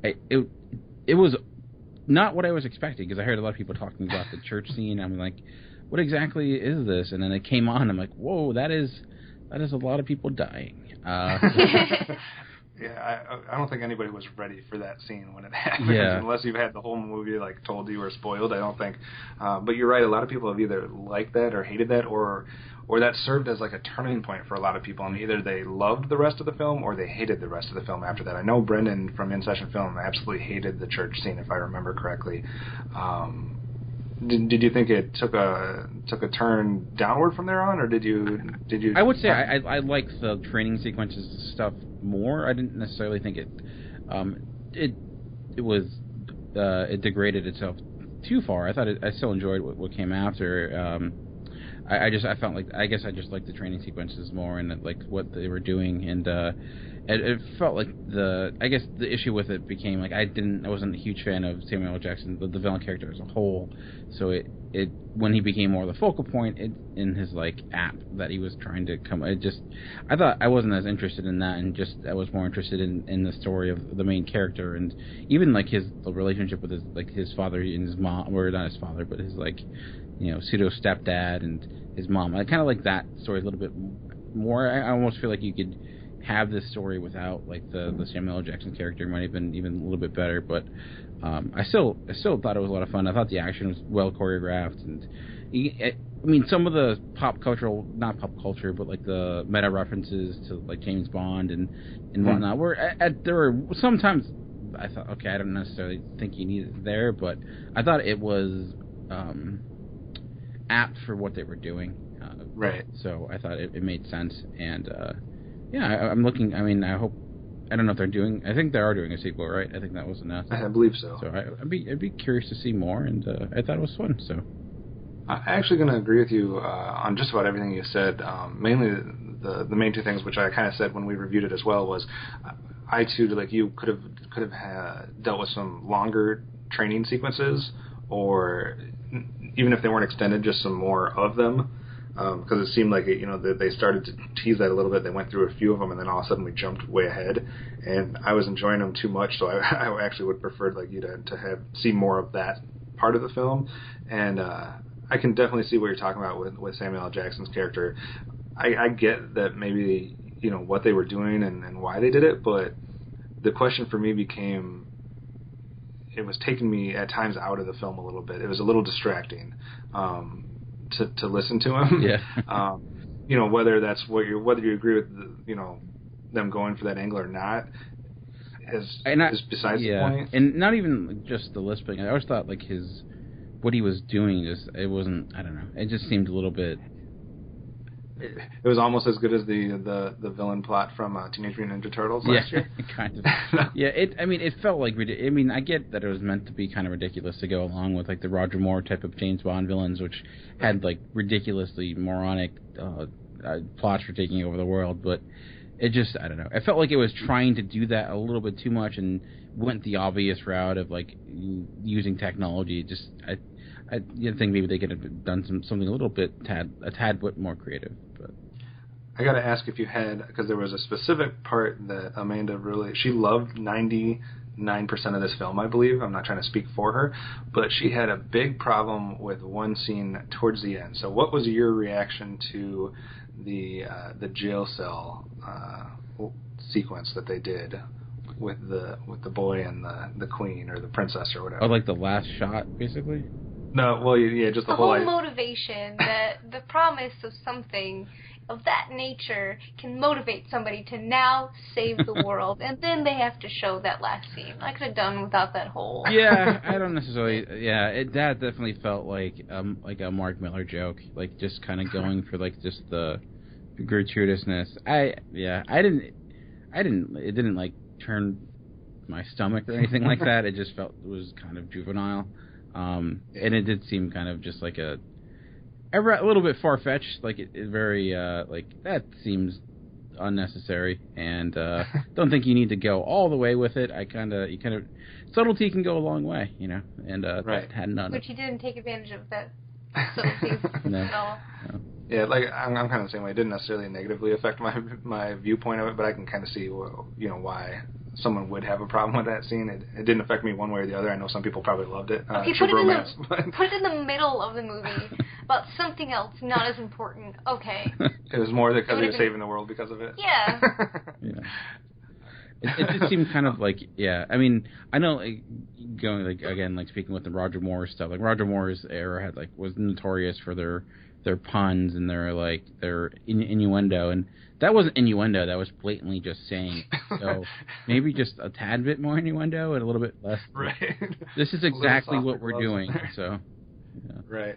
it was not what I was expecting, because I heard a lot of people talking about the church scene. I'm like, what exactly is this? And then it came on. I'm like, whoa, that is a lot of people dying. Yeah, I don't think anybody was ready for that scene when it happened, unless you've had the whole movie told you or spoiled. I don't think. But you're right. A lot of people have either liked that or hated that, or that served as a turning point for a lot of people, and either they loved the rest of the film or they hated the rest of the film after that. I know Brendan from In Session Film absolutely hated the church scene, if I remember correctly. Did you think it took a turn downward from there on, or did you? I would say I like the training sequences stuff more. I didn't necessarily think it degraded itself too far. I thought I still enjoyed what came after. I felt I guess I just liked the training sequences more, and what they were doing, and it felt the issue with it became I wasn't a huge fan of Samuel L. Jackson, the villain character as a whole. So it when he became more the focal point in his app that he was trying to come, I thought I wasn't as interested in that, and I was more interested in the story of the main character, and even the relationship with his father and his mom, or not his father, but his pseudo stepdad and his mom. I kind of like that story a little bit more. I almost feel like you could have this story without the Samuel L. Jackson character. Might have been even a little bit better, but I still thought it was a lot of fun. I thought the action was well choreographed, and some of the not pop culture, but the meta references to James Bond and whatnot were there were sometimes I thought, okay, I don't necessarily think you need it there, but I thought it was apt for what they were doing. Right. So I thought it made sense, and I'm looking. I mean, I hope. I don't know if they're doing. I think they are doing a sequel, right? I think that was announced. I believe so. So I'd be curious to see more, and I thought it was fun. So I'm actually going to agree with you on just about everything you said. Mainly the main two things, which I kind of said when we reviewed it as well, was I too, like you, could have dealt with some longer training sequences, or even if they weren't extended, just some more of them. Because it seemed like they started to tease that a little bit. They went through a few of them, and then all of a sudden we jumped way ahead. And I was enjoying them too much, so I actually would prefer you to see more of that part of the film. And I can definitely see what you're talking about with Samuel L. Jackson's character. I get that maybe what they were doing and why they did it, but the question for me became, it was taking me at times out of the film a little bit. It was a little distracting. To listen to him, yeah. Whether that's whether you agree with them going for that angle or not is besides the point. And not even just the lisping. I always thought what he was doing it wasn't. I don't know. It just seemed a little bit. It was almost as good as the villain plot from Teenage Mutant Ninja Turtles last year. Kind of. Yeah, it felt like ridiculous. I mean, I get that it was meant to be kind of ridiculous to go along with the Roger Moore type of James Bond villains, which had ridiculously moronic plots for taking over the world. But it just, I don't know. I felt like it was trying to do that a little bit too much and went the obvious route of using technology. Just I think maybe they could have done something a tad bit more creative. But I got to ask if you had, because there was a specific part that Amanda she loved 99% of this film, I believe. I'm not trying to speak for her, but she had a big problem with one scene towards the end. So what was your reaction to the jail cell sequence that they did with the boy and the queen or the princess or whatever? Oh, the last shot, basically? No, well, yeah, just the whole motivation, that the promise of something of that nature can motivate somebody to now save the world, and then they have to show that last scene. I could have done without that whole. Yeah, I don't necessarily. Yeah, that definitely felt like a Mark Miller joke, just kind of going for just the gratuitousness. It didn't turn my stomach or anything like that. It just felt it was kind of juvenile. And it did seem kind of just a little bit far-fetched. It very that seems unnecessary, and don't think you need to go all the way with it. Subtlety can go a long way, and right. That had none. Which he didn't take advantage of that subtlety at all. No. Yeah, I'm kind of the same way. It didn't necessarily negatively affect my viewpoint of it, but I can kind of see why someone would have a problem with that scene. It didn't affect me one way or the other. I know some people probably loved it. Okay, put it in the middle of the movie about something else not as important. Okay. It was more because he was saving the world because of it. Yeah. Yeah. It just seemed kind of I mean, I know going again speaking with the Roger Moore stuff. Roger Moore's era had was notorious for their puns and their innuendo, and that wasn't innuendo. That was blatantly just saying. So maybe just a tad bit more innuendo and a little bit less. Right. This is exactly what we're doing. So. Yeah. Right.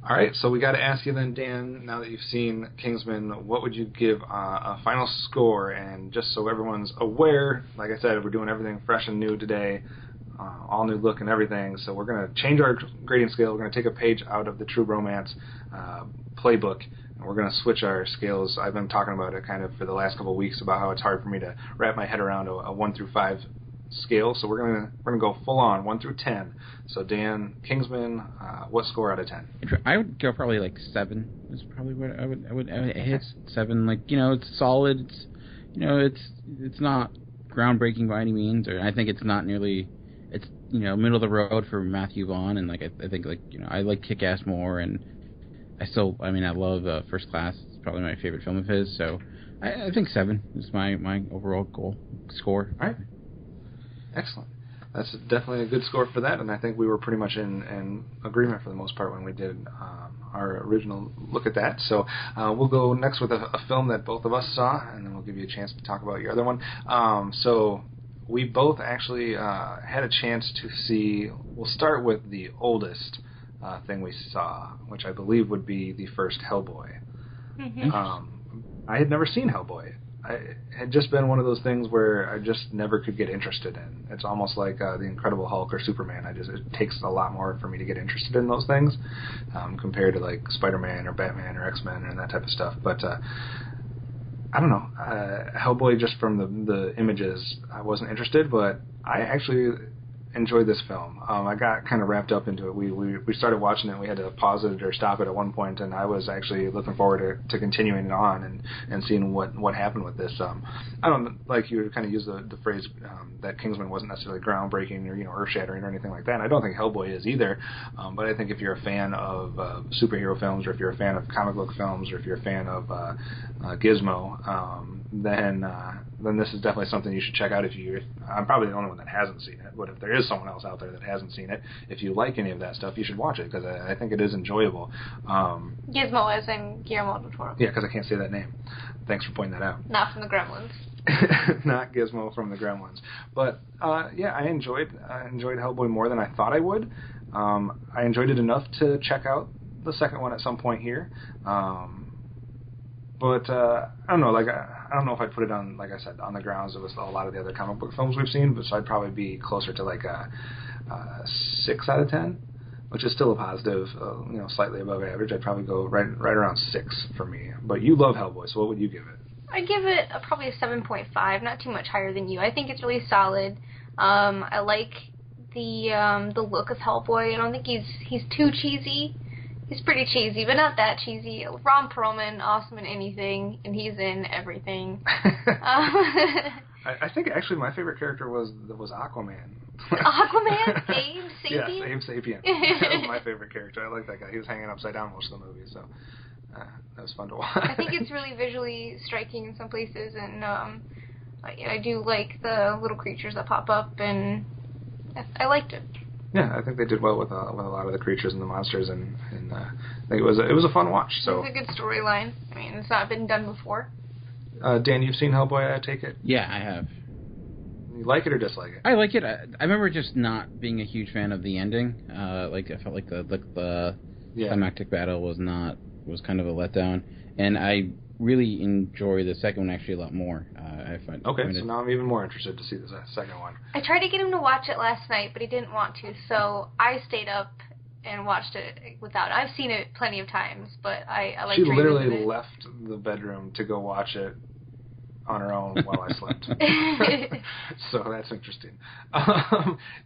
All right. So we got to ask you then, Dan. Now that you've seen Kingsman, what would you give a final score? And just so everyone's aware, like I said, we're doing everything fresh and new today. All new look and everything. So we're going to change our grading scale. We're going to take a page out of the True Romance playbook, and we're going to switch our scales. I've been talking about it kind of for the last couple of weeks about how it's hard for me to wrap my head around a 1 through 5 scale. So we're gonna go full on 1 through 10. So Dan, Kingsman, what score out of 10? I would go probably 7. Is probably what I would hit 7. It's solid. It's not groundbreaking by any means, or I think it's not nearly. It's middle of the road for Matthew Vaughn, and I think I like Kick-Ass more, and I love First Class. It's probably my favorite film of his, so I think 7 is my overall score. All right, excellent. That's definitely a good score for that, and I think we were pretty much in agreement for the most part when we did our original look at that. So we'll go next with a film that both of us saw, and then we'll give you a chance to talk about your other one. So we both actually had a chance to see. We'll start with the oldest thing we saw, which I believe would be the first Hellboy. I had never seen Hellboy. It had just been one of those things where I just never could get interested in. It's almost like the Incredible Hulk or Superman. It takes a lot more for me to get interested in those things compared to like Spider-Man or Batman or X-Men and that type of stuff. But I don't know. Hellboy, just from the images, I wasn't interested, but I actually enjoyed this film. I got kind of wrapped up into it. We started watching it. We had to pause it or stop it at one point, and I was actually looking forward to continuing it on and seeing what happened with this. I don't like you kind of use the phrase that Kingsman wasn't necessarily groundbreaking or earth-shattering or anything like that. And I don't think Hellboy is either. But I think if you're a fan of superhero films, or if you're a fan of comic book films, or if you're a fan of Gizmo, then this is definitely something you should check out. I'm probably the only one that hasn't seen it, but if there is someone else out there that hasn't seen it, if you like any of that stuff, you should watch it, because I think it is enjoyable. Gizmo as in Guillermo del Toro. Yeah, because I can't say that name. Thanks for pointing that out. Not from the Gremlins. Not Gizmo from the Gremlins. But I enjoyed Hellboy more than I thought I would. I enjoyed it enough to check out the second one at some point here. But I don't know. I don't know if I'd put it on, like I said, on the grounds of a lot of the other comic book films we've seen. But so I'd probably be closer to like a 6 out of 10, which is still a positive, slightly above average. I'd probably go right around 6 for me. But you love Hellboy, so what would you give it? I'd give it probably a 7.5, not too much higher than you. I think it's really solid. I like the look of Hellboy. I don't think he's too cheesy. He's pretty cheesy, but not that cheesy. Ron Perlman, awesome in anything, and he's in everything. I think actually my favorite character was Aquaman. Aquaman? Abe Sapien? Yes, Abe Sapien. That was my favorite character. I like that guy. He was hanging upside down most of the movie, so that was fun to watch. I think it's really visually striking in some places, and I do like the little creatures that pop up, and I liked it. Yeah, I think they did well with a lot of the creatures and the monsters, and I think it was a fun watch. So it's a good storyline. I mean, it's not been done before. Dan, you've seen Hellboy, I take it? Yeah, I have. You like it or dislike it? I like it. I remember just not being a huge fan of the ending. I felt like the climactic battle was kind of a letdown, and I really enjoy the second one actually a lot more. So now I'm even more interested to see the second one. I tried to get him to watch it last night, but he didn't want to, so I stayed up and watched it without. I've seen it plenty of times, but I like. She literally left the bedroom to go watch it on her own while I slept. So that's interesting.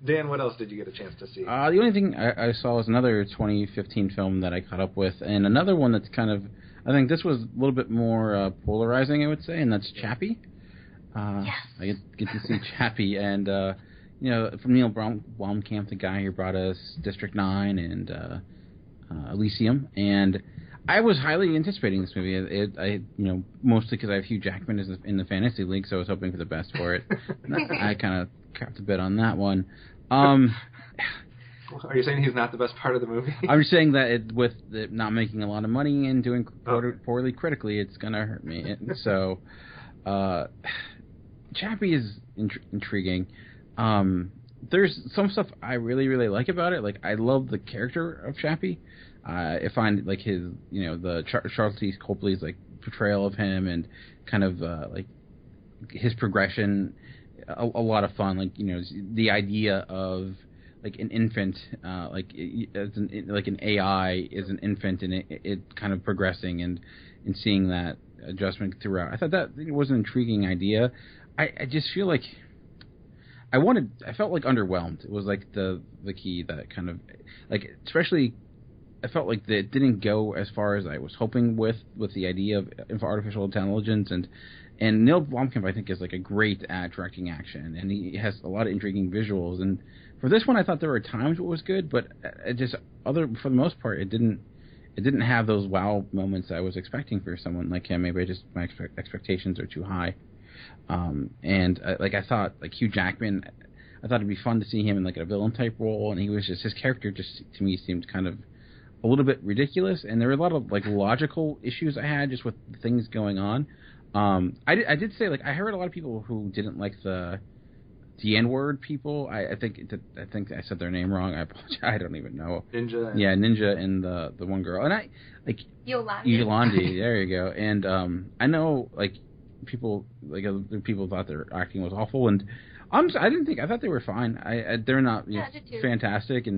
Dan, what else did you get a chance to see? The only thing I saw was another 2015 film that I caught up with, and another one that's kind of, I think this was a little bit more polarizing, I would say, and that's Chappie. Yes. I get to see Chappie, and from Neil Blomkamp, the guy who brought us District 9 and Elysium, and I was highly anticipating this movie. I mostly because I have Hugh Jackman in the fantasy league, so I was hoping for the best for it. I kind of crapped a bit on that one. Are you saying he's not the best part of the movie? I'm just saying that with it not making a lot of money and doing poorly critically, it's going to hurt me. So, Chappie is intriguing. There's some stuff I really, really like about it. Like, I love the character of Chappie. I find, like, his, the Charles T. Copley's, like, portrayal of him and kind of, like, his progression, a lot of fun. Like, the idea of, like, an infant, like an AI is an infant, and it kind of progressing and seeing that adjustment throughout. I thought that was an intriguing idea. I just feel like I felt like underwhelmed. It was like the key that kind of, like, especially I felt like that it didn't go as far as I was hoping with the idea of artificial intelligence, and Neil Blomkamp, I think, is like a great at directing action, and he has a lot of intriguing visuals. And for this one, I thought there were times it was good, but for the most part, it didn't have those wow moments I was expecting for someone like him. Maybe my expectations are too high. I thought, like, Hugh Jackman, I thought it'd be fun to see him in like a villain type role, and his character just to me seemed kind of a little bit ridiculous, and there were a lot of like logical issues I had just with things going on. I did say, like, I heard a lot of people who didn't like the the N-word people. I think I said their name wrong. I apologize. I don't even know. Ninja. Yeah, Ninja and the one girl. And I like Yolandi. There you go. And I know like people other people thought their acting was awful, and I thought they were fine. They're not fantastic,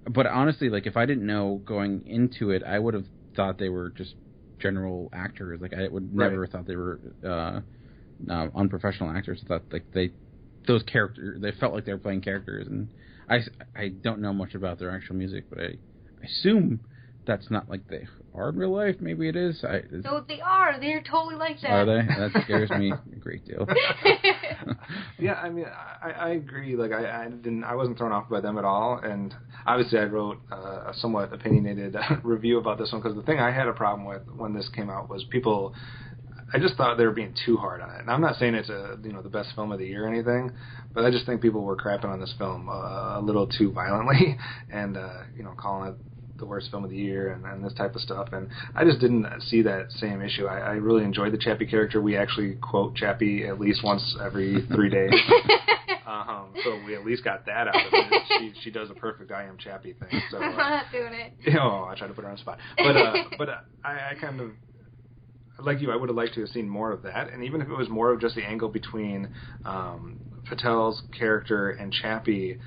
but honestly, like if I didn't know going into it, I would have thought they were just general actors. Like I would never have thought they were unprofessional actors. I thought like those characters, they felt like they were playing characters, and I don't know much about their actual music, but I assume that's not like they are in real life. Maybe it is. No, they are. They're totally like that. Are they? That scares me a great deal. Yeah, I mean, I agree. Like, I wasn't thrown off by them at all, and obviously I wrote a somewhat opinionated review about this one, because the thing I had a problem with when this came out was people. I just thought they were being too hard on it. And I'm not saying it's the best film of the year or anything, but I just think people were crapping on this film a little too violently, and calling it the worst film of the year and this type of stuff. And I just didn't see that same issue. I really enjoyed the Chappie character. We actually quote Chappie at least once every 3 days. So we at least got that out of it. She does a perfect I am Chappie thing. So I'm not doing it. I tried to put her on the spot. But I kind of, like you, I would have liked to have seen more of that. And even if it was more of just the angle between Patel's character and Chappie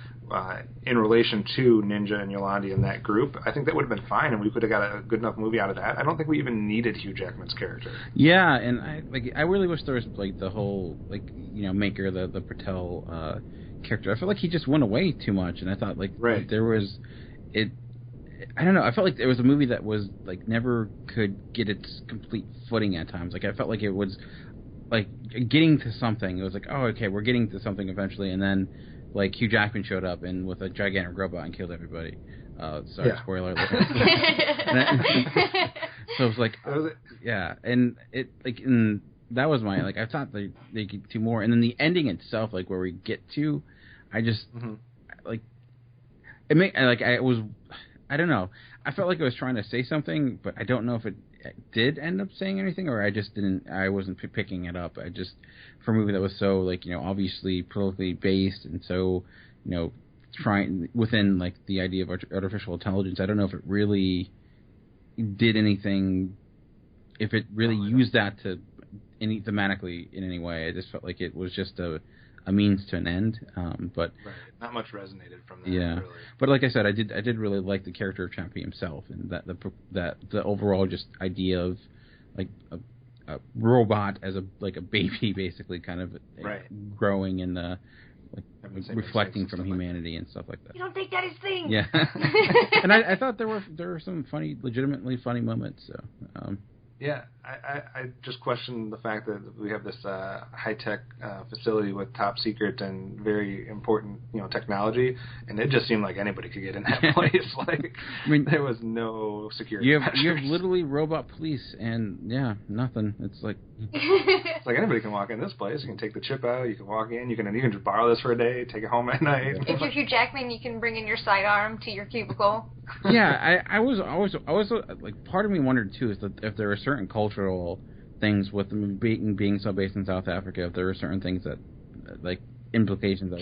in relation to Ninja and Yolandi and that group, I think that would have been fine, and we could have got a good enough movie out of that. I don't think we even needed Hugh Jackman's character. Yeah, and I really wish there was like the whole Maker, the Patel character. I feel like he just went away too much, and I thought like there was it. I don't know. I felt like it was a movie that was like never could get its complete footing at times. Like I felt like it was like getting to something. It was like, oh, okay, we're getting to something eventually, and then like Hugh Jackman showed up and with a gigantic robot and killed everybody. Spoiler alert. So it was like, yeah, and it like, and that was my like. I thought they could do more, and then the ending itself, like where we get to, I just like it made like I don't know. I felt like I was trying to say something, but I don't know if it did end up saying anything, or I just didn't. I wasn't picking it up. I just, for a movie that was so like obviously politically based and so trying within like the idea of artificial intelligence. I don't know if it really did anything. If it really used that to thematically in any way, I just felt like it was just a means to an end, but not much resonated from that. Yeah, really. But like I said, I did really like the character of Chappie himself, and that the overall just idea of like a robot as a baby, basically, kind of growing and reflecting from humanity and stuff like that. You don't think that is thing? Yeah, and I thought there were some legitimately funny moments. So. Yeah, I just question the fact that we have this high-tech facility with top secret and very important, technology, and it just seemed like anybody could get in that place. Like, I mean, there was no security. You have literally robot police, and nothing. It's like it's like anybody can walk in this place. You can take the chip out. You can walk in. You can just borrow this for a day. Take it home at night. If you're Hugh Jackman, you can bring in your sidearm to your cubicle. Yeah, I was like, part of me wondered too, is that if there were certain cultural things with them being so based in South Africa, if there were certain things that like implications that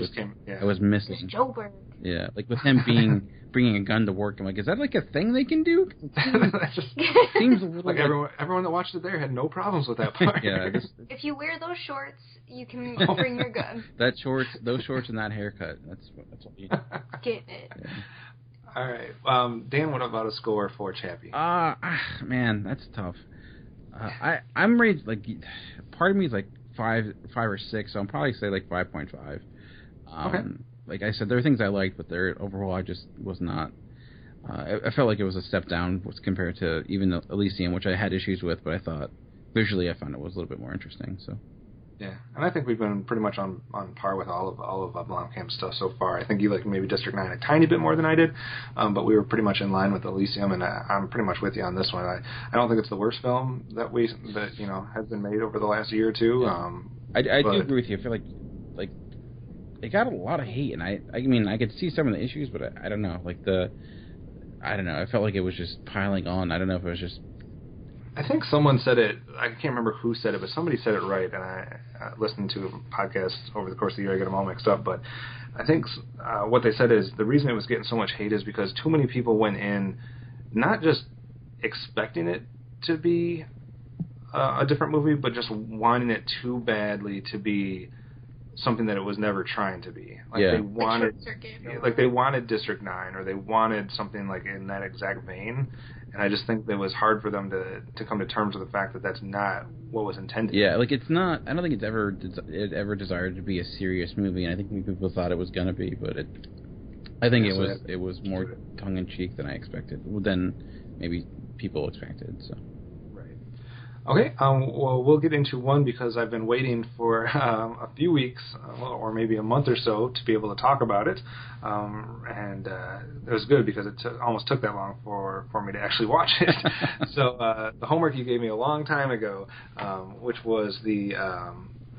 was missing. Joburg. Yeah, like with him bringing a gun to work. I'm like, is that like a thing they can do? That just seems a little like everyone that watched it there had no problems with that part. Yeah, if you wear those shorts, you can bring your gun. Those shorts and that haircut. That's what you get it. Yeah. All right, Dan. What about a score for Chappie? Man, that's tough. I'm rated like, part of me is like 5 or 6, so I'm probably say like 5.5. Okay. Like I said, there are things I liked, but overall I just was not. I felt like it was a step down compared to even Elysium, which I had issues with, but I thought visually I found it was a little bit more interesting. So. Yeah, and I think we've been pretty much on par with all of Blomkamp's stuff so far. I think you like maybe District 9 a tiny bit more than I did, but we were pretty much in line with Elysium, and I'm pretty much with you on this one. I don't think it's the worst film that has been made over the last year or two. Yeah. I do agree with you. I feel like it got a lot of hate, and I mean I could see some of the issues, but I don't know. Like I don't know. I felt like it was just piling on. I don't know if it was just I think someone said it, I can't remember who said it, but somebody said it right, and I listened to a podcast over the course of the year, I get them all mixed up, but I think what they said is the reason it was getting so much hate is because too many people went in not just expecting it to be a different movie, but just wanting it too badly to be something that it was never trying to be. Like they wanted, like they wanted District 9, or they wanted something like in that exact vein. And I just think that it was hard for them to come to terms with the fact that that's not what was intended. Yeah, like it's not. I don't think it ever desired to be a serious movie, and I think people thought it was gonna be, but I think it was more tongue in cheek than I expected, than maybe people expected. So. Okay, well, we'll get into one because I've been waiting for a few weeks, or maybe a month or so, to be able to talk about it, and it was good because it almost took that long for me to actually watch it. So the homework you gave me a long time ago, which was the,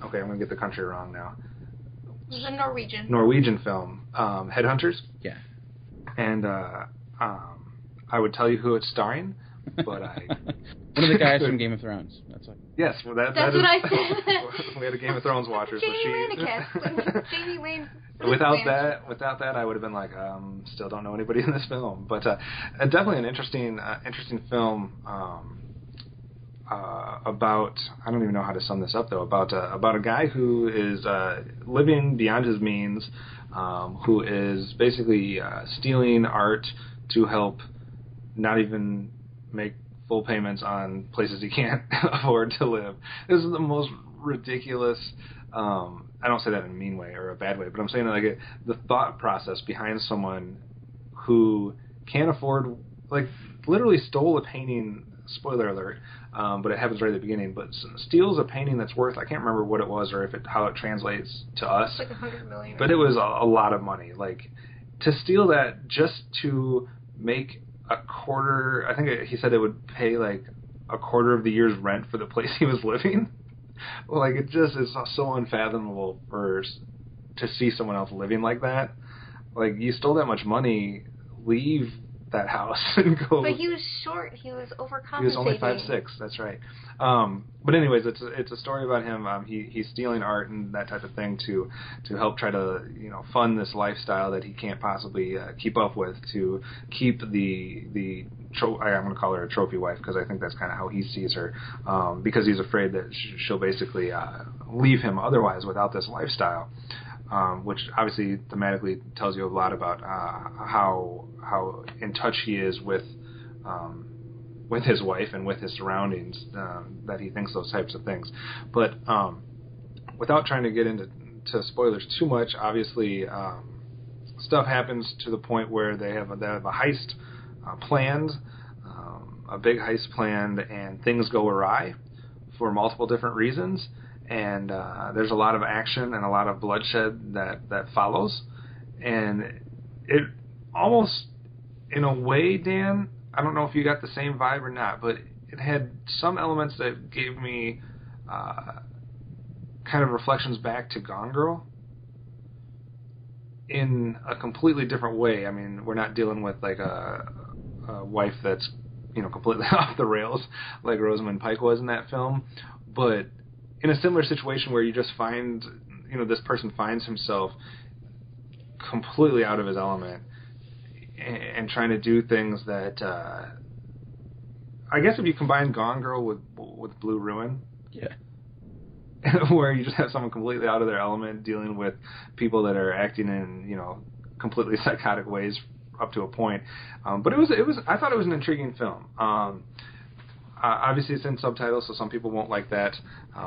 okay, I'm going to get the country wrong now. It was a Norwegian film, Headhunters. Yeah. And I would tell you who it's starring, but I... One of the guys from Game of Thrones. That's what. Yes, well, that's what I said. We had a Game of Thrones watcher, so Jamie Lane. Without that, I would have been like, still don't know anybody in this film. But definitely an interesting film about. I don't even know how to sum this up though. About a guy who is living beyond his means, who is basically stealing art to help not even make full payments on places he can't afford to live. This is the most ridiculous, I don't say that in a mean way or a bad way, but I'm saying like the thought process behind someone who can't afford, like literally stole a painting, spoiler alert, but it happens right at the beginning, but steals a painting that's worth, I can't remember what it was or how it translates to us. It's like $100 million. But it was a lot of money. Like, to steal that just to make a quarter, I think he said it would pay like a quarter of the year's rent for the place he was living. Like, it just is so unfathomable to see someone else living like that. Like, you stole that much money, leave that house and go. But he was short. He was overcompensating. He was only 5'6". That's right. But anyways, it's a story about him. He's stealing art and that type of thing to help try to fund this lifestyle that he can't possibly keep up with, to keep the I'm going to call her a trophy wife because I think that's kind of how he sees her, because he's afraid that she'll basically leave him otherwise without this lifestyle. Which obviously thematically tells you a lot about how in touch he is with his wife and with his surroundings, that he thinks those types of things. But without trying to get into spoilers too much, obviously stuff happens to the point where they have a heist planned, a big heist planned, and things go awry for multiple different reasons. And there's a lot of action and a lot of bloodshed that follows. And it almost, in a way, Dan, I don't know if you got the same vibe or not, but it had some elements that gave me kind of reflections back to Gone Girl in a completely different way. I mean, we're not dealing with like a wife that's completely off the rails like Rosamund Pike was in that film, but in a similar situation where you just find, this person finds himself completely out of his element and trying to do things that, I guess if you combine Gone Girl with Blue Ruin, yeah, where you just have someone completely out of their element dealing with people that are acting in, completely psychotic ways up to a point. But it was. I thought it was an intriguing film. Obviously, it's in subtitles, so some people won't like that,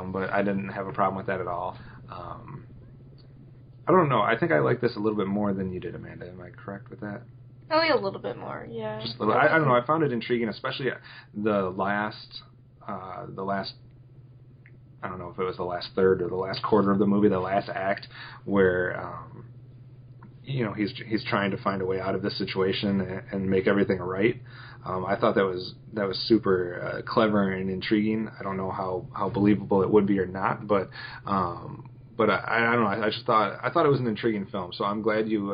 but I didn't have a problem with that at all. I don't know. I think I like this a little bit more than you did, Amanda. Am I correct with that? Only a little bit more, yeah. Just a little. I don't know. I found it intriguing, especially the last. I don't know if it was the last third or the last quarter of the movie, the last act, where he's trying to find a way out of this situation and make everything right. I thought that was super clever and intriguing. I don't know how believable it would be or not, but I don't know. I thought it was an intriguing film. So I'm glad you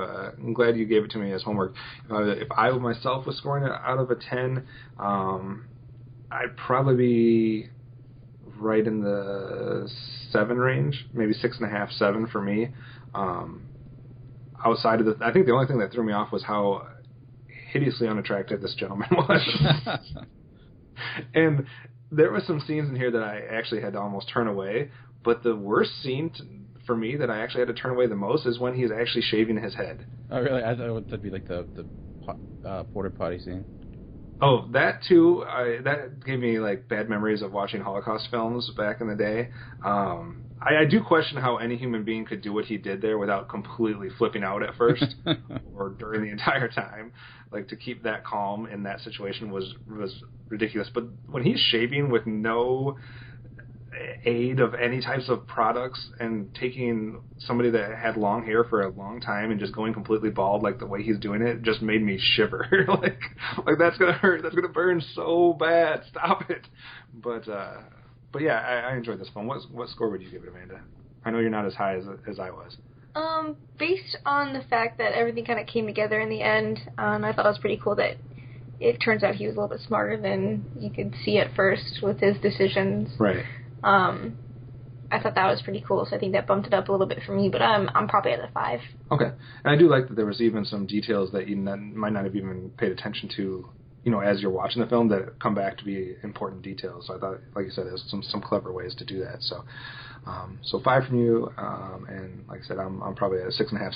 gave it to me as homework. If I myself was scoring it out of a 10, I'd probably be right in the 7 range, maybe 6.5, 7 for me. Outside of I think the only thing that threw me off was how hideously unattractive this gentleman was. And there were some scenes in here that I actually had to almost turn away, but the worst scene for me that I actually had to turn away the most is when he's actually shaving his head. Oh, really? I thought that'd be like the porta potty scene. Oh, that too. That gave me like bad memories of watching Holocaust films back in the day. I do question how any human being could do what he did there without completely flipping out at first or during the entire time. Like, to keep that calm in that situation was ridiculous. But when he's shaving with no aid of any types of products and taking somebody that had long hair for a long time and just going completely bald, like the way he's doing it, just made me shiver. like that's gonna hurt. That's gonna burn so bad. Stop it. But yeah, I enjoyed this film. What score would you give it, Amanda? I know you're not as high as I was. Based on the fact that everything kind of came together in the end, I thought it was pretty cool that it turns out he was a little bit smarter than you could see at first with his decisions. Right. I thought that was pretty cool, so I think that bumped it up a little bit for me, but I'm probably at a 5. Okay. And I do like that there was even some details that you might not have even paid attention to, as you're watching the film, that come back to be important details. So I thought, like you said, there's some clever ways to do that. So 5 from you, and like I said, I'm probably at a 6.5,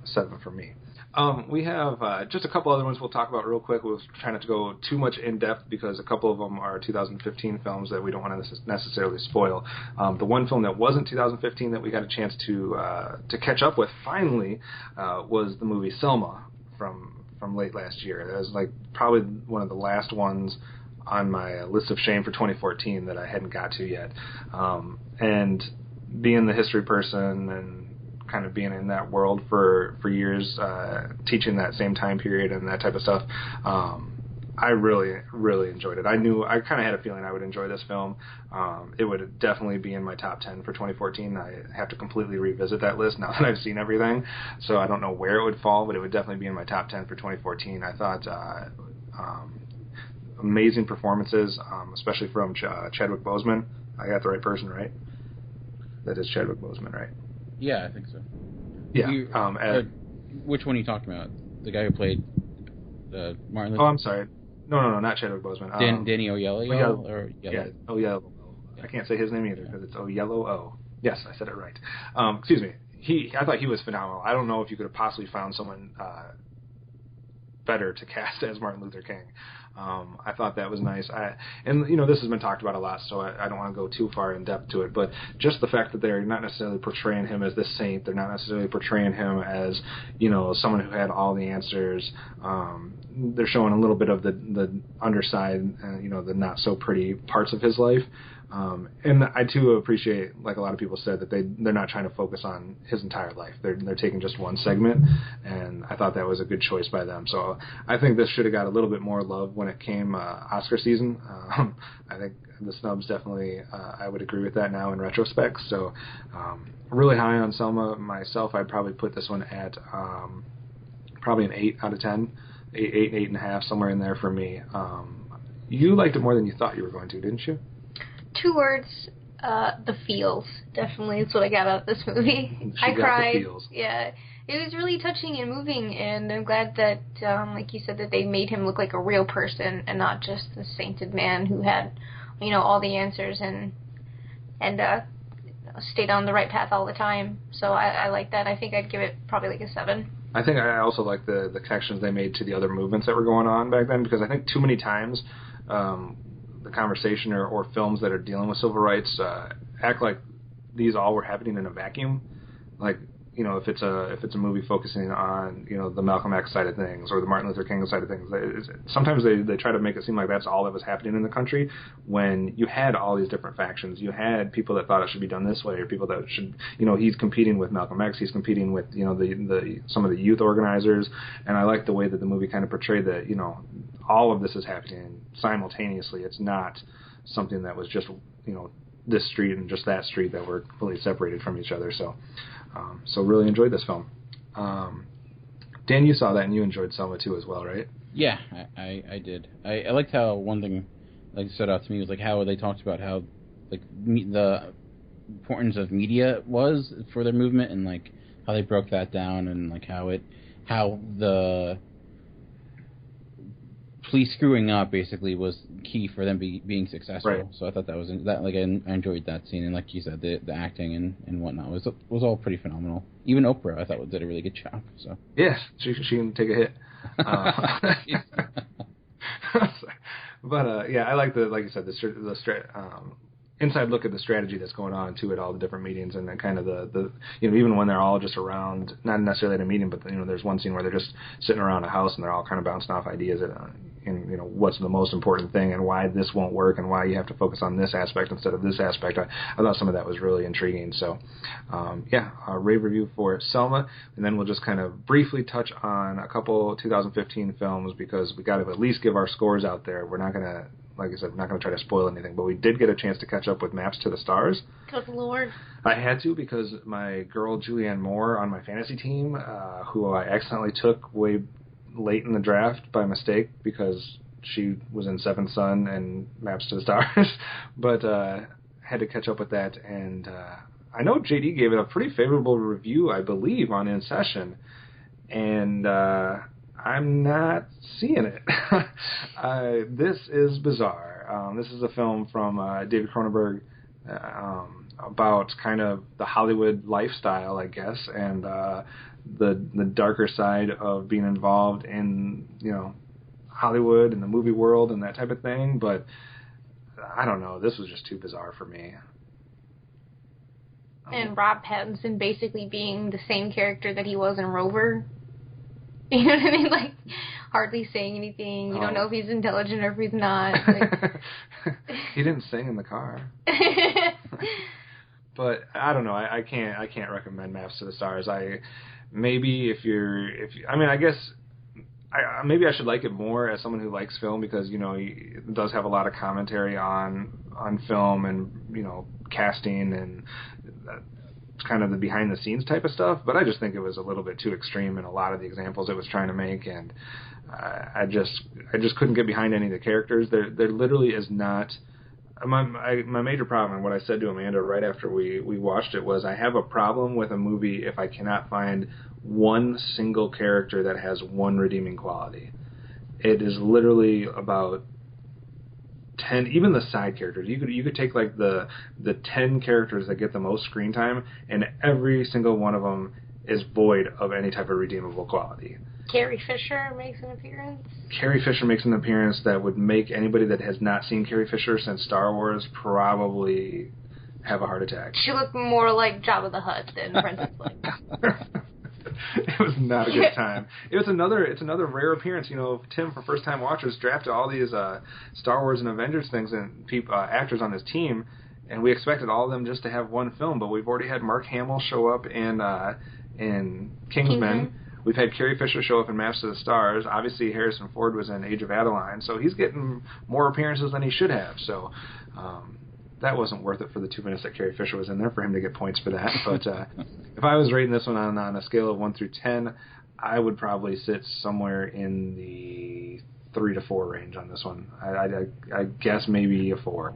7 for me. We have just a couple other ones we'll talk about real quick. We'll try not to go too much in depth because a couple of them are 2015 films that we don't want to necessarily spoil. The one film that wasn't 2015 that we got a chance to catch up with finally was the movie Selma from late last year. That was like probably one of the last ones on my list of shame for 2014 that I hadn't got to yet. And being the history person and kind of being in that world for years, teaching that same time period and that type of stuff, I really, really enjoyed it. I kind of had a feeling I would enjoy this film. It would definitely be in my top 10 for 2014. I have to completely revisit that list now that I've seen everything, so I don't know where it would fall, but it would definitely be in my top 10 for 2014. I thought amazing performances, especially from Chadwick Boseman. I got the right person, right? That is Chadwick Boseman, right? Yeah, I think so. Yeah. Which one are you talking about? The guy who played Martin Luther? Oh, I'm sorry. No, not Chadwick Boseman. Danny Oyelowo? Oyelowo. I can't say his name either because it's Oyelowo. Yes, I said it right. Excuse me. I thought he was phenomenal. I don't know if you could have possibly found someone better to cast as Martin Luther King. I thought that was nice. This has been talked about a lot, so I don't want to go too far in depth to it, but just the fact that they're not necessarily portraying him as this saint, they're not necessarily portraying him as, someone who had all the answers. They're showing a little bit of the underside, the not so pretty parts of his life. And I too appreciate, like a lot of people said, that they're not trying to focus on his entire life. They're taking just one segment, and I thought that was a good choice by them. So I think this should have got a little bit more love when it came Oscar season. I think the snubs definitely, I would agree with that now in retrospect. So really high on Selma myself. I'd probably put this one at probably an 8 out of 10, 8.5, somewhere in there for me. You liked it more than you thought you were going to, didn't you? 2 words, the feels. Definitely, that's what I got out of this movie. I cried. The feels. Yeah, it was really touching and moving, and I'm glad that, like you said, that they made him look like a real person and not just the sainted man who had, all the answers and stayed on the right path all the time. So I like that. I think I'd give it probably like a 7. I think I also like the connections they made to the other movements that were going on back then, because I think too many times the conversation or films that are dealing with civil rights act like these all were happening in a vacuum. Like, if it's a movie focusing on, the Malcolm X side of things or the Martin Luther King side of things, sometimes they try to make it seem like that's all that was happening in the country, when you had all these different factions. You had people that thought it should be done this way, or people that should, he's competing with Malcolm X, he's competing with, some of the youth organizers, and I like the way that the movie kind of portrayed that, all of this is happening simultaneously. It's not something that was just, this street and just that street that were completely separated from each other. So really enjoyed this film. Dan, you saw that and you enjoyed Selma too as well, right? Yeah, I did. I liked how one thing like stood out to me was like how they talked about how like the importance of media was for their movement, and like how they broke that down, and like how the police screwing up basically was key for them being successful. Right. So I thought that was like I enjoyed that scene, and like you said, the acting and whatnot was all pretty phenomenal. Even Oprah I thought did a really good job. So yes, she can take a hit. But yeah, I like you said, the inside look at the strategy that's going on too at all the different meetings, and then kind of the even when they're all just around, not necessarily at a meeting, but there's one scene where they're just sitting around a house and they're all kind of bouncing off ideas and what's the most important thing and why this won't work and why you have to focus on this aspect instead of this aspect. I thought some of that was really intriguing. So a rave review for Selma, and then we'll just kind of briefly touch on a couple 2015 films because we got to at least give our scores out there. We're not going to, like I said, we're not going to try to spoil anything, but we did get a chance to catch up with Maps to the Stars. Good Lord. I had to because my girl Julianne Moore on my fantasy team, who I accidentally took way late in the draft by mistake because she was in Seventh Son and Maps to the Stars, but had to catch up with that. And I know JD gave it a pretty favorable review, I believe, on In Session, and I'm not seeing it. This is bizarre. This is a film from David Cronenberg about kind of the Hollywood lifestyle, I guess, and the darker side of being involved in, Hollywood and the movie world and that type of thing. But I don't know. This was just too bizarre for me. And Rob Pattinson basically being the same character that he was in Rover. You know what I mean? Like, hardly saying anything. You don't know if he's intelligent or if he's not. Like... He didn't sing in the car. But I don't know. I can't recommend Maps to the Stars. Maybe I guess maybe I should like it more as someone who likes film because it does have a lot of commentary on film and casting and kind of the behind the scenes type of stuff. But I just think it was a little bit too extreme in a lot of the examples it was trying to make, and I just couldn't get behind any of the characters. There literally is not. My major problem, and what I said to Amanda right after we watched it, was I have a problem with a movie if I cannot find one single character that has one redeeming quality. It is literally about 10, even the side characters. You could take like the 10 characters that get the most screen time, and every single one of them is void of any type of redeemable quality. Carrie Fisher makes an appearance. Carrie Fisher makes an appearance that would make anybody that has not seen Carrie Fisher since Star Wars probably have a heart attack. She looked more like Jabba the Hutt than Princess Leia. It was not a good time. It's another rare appearance. Tim, for first time watchers, drafted all these Star Wars and Avengers things and actors on his team, and we expected all of them just to have one film. But we've already had Mark Hamill show up in Kingsman. We've had Carrie Fisher show up in Maps to the Stars. Obviously, Harrison Ford was in Age of Adeline, so he's getting more appearances than he should have. So that wasn't worth it for the 2 minutes that Carrie Fisher was in there for him to get points for that. But if I was rating this one on a scale of 1 through 10, I would probably sit somewhere in the 3 to 4 range on this one. I guess maybe a 4.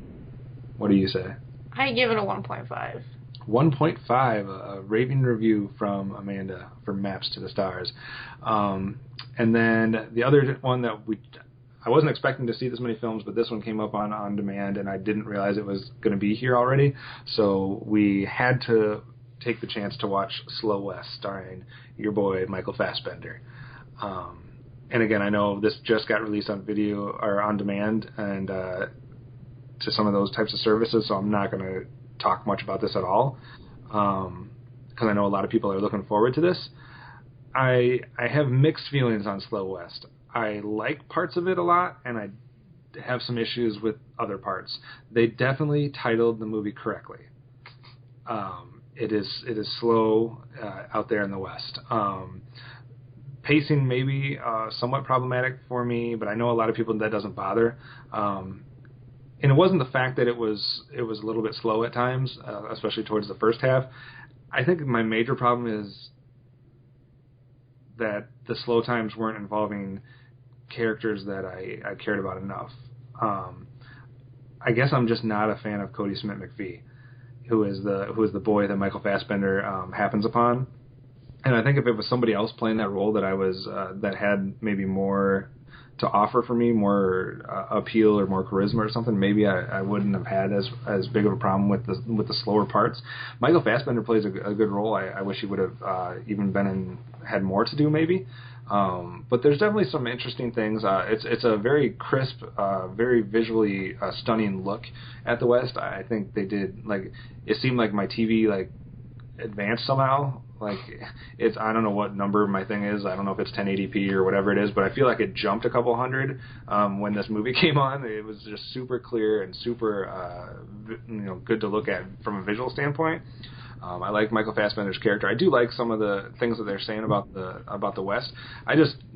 What do you say? I give it a 1.5. 1.5, a raving review from Amanda for Maps to the Stars. And then the other one that I wasn't expecting to see this many films, but this one came up on demand, and I didn't realize it was going to be here already. So we had to take the chance to watch Slow West, starring your boy Michael Fassbender. And again, I know this just got released on video or on demand and to some of those types of services, so I'm not going to talk much about this at all because I know a lot of people are looking forward to this. I have mixed feelings on Slow West. I like parts of it a lot, and I have some issues with other parts. They definitely titled the movie correctly. It is slow out there in the West. Pacing may be somewhat problematic for me, but I know a lot of people that doesn't bother. And it wasn't the fact that it was a little bit slow at times, especially towards the first half. I think my major problem is that the slow times weren't involving characters that I cared about enough. I guess I'm just not a fan of Cody Smith McPhee, who is the boy that Michael Fassbender happens upon. And I think if it was somebody else playing that role that had maybe more to offer for me, more appeal or more charisma or something, maybe I wouldn't have had as big of a problem with the slower parts. Michael Fassbender plays a good role. I wish he would have even had more to do maybe. But there's definitely some interesting things. It's a very crisp, very visually stunning look at the West. I think they did, it seemed like my TV advanced somehow. I don't know what number my thing is. I don't know if it's 1080p or whatever it is, but I feel like it jumped a couple hundred when this movie came on. It was just super clear and super good to look at from a visual standpoint. I like Michael Fassbender's character. I do like some of the things that they're saying about the West.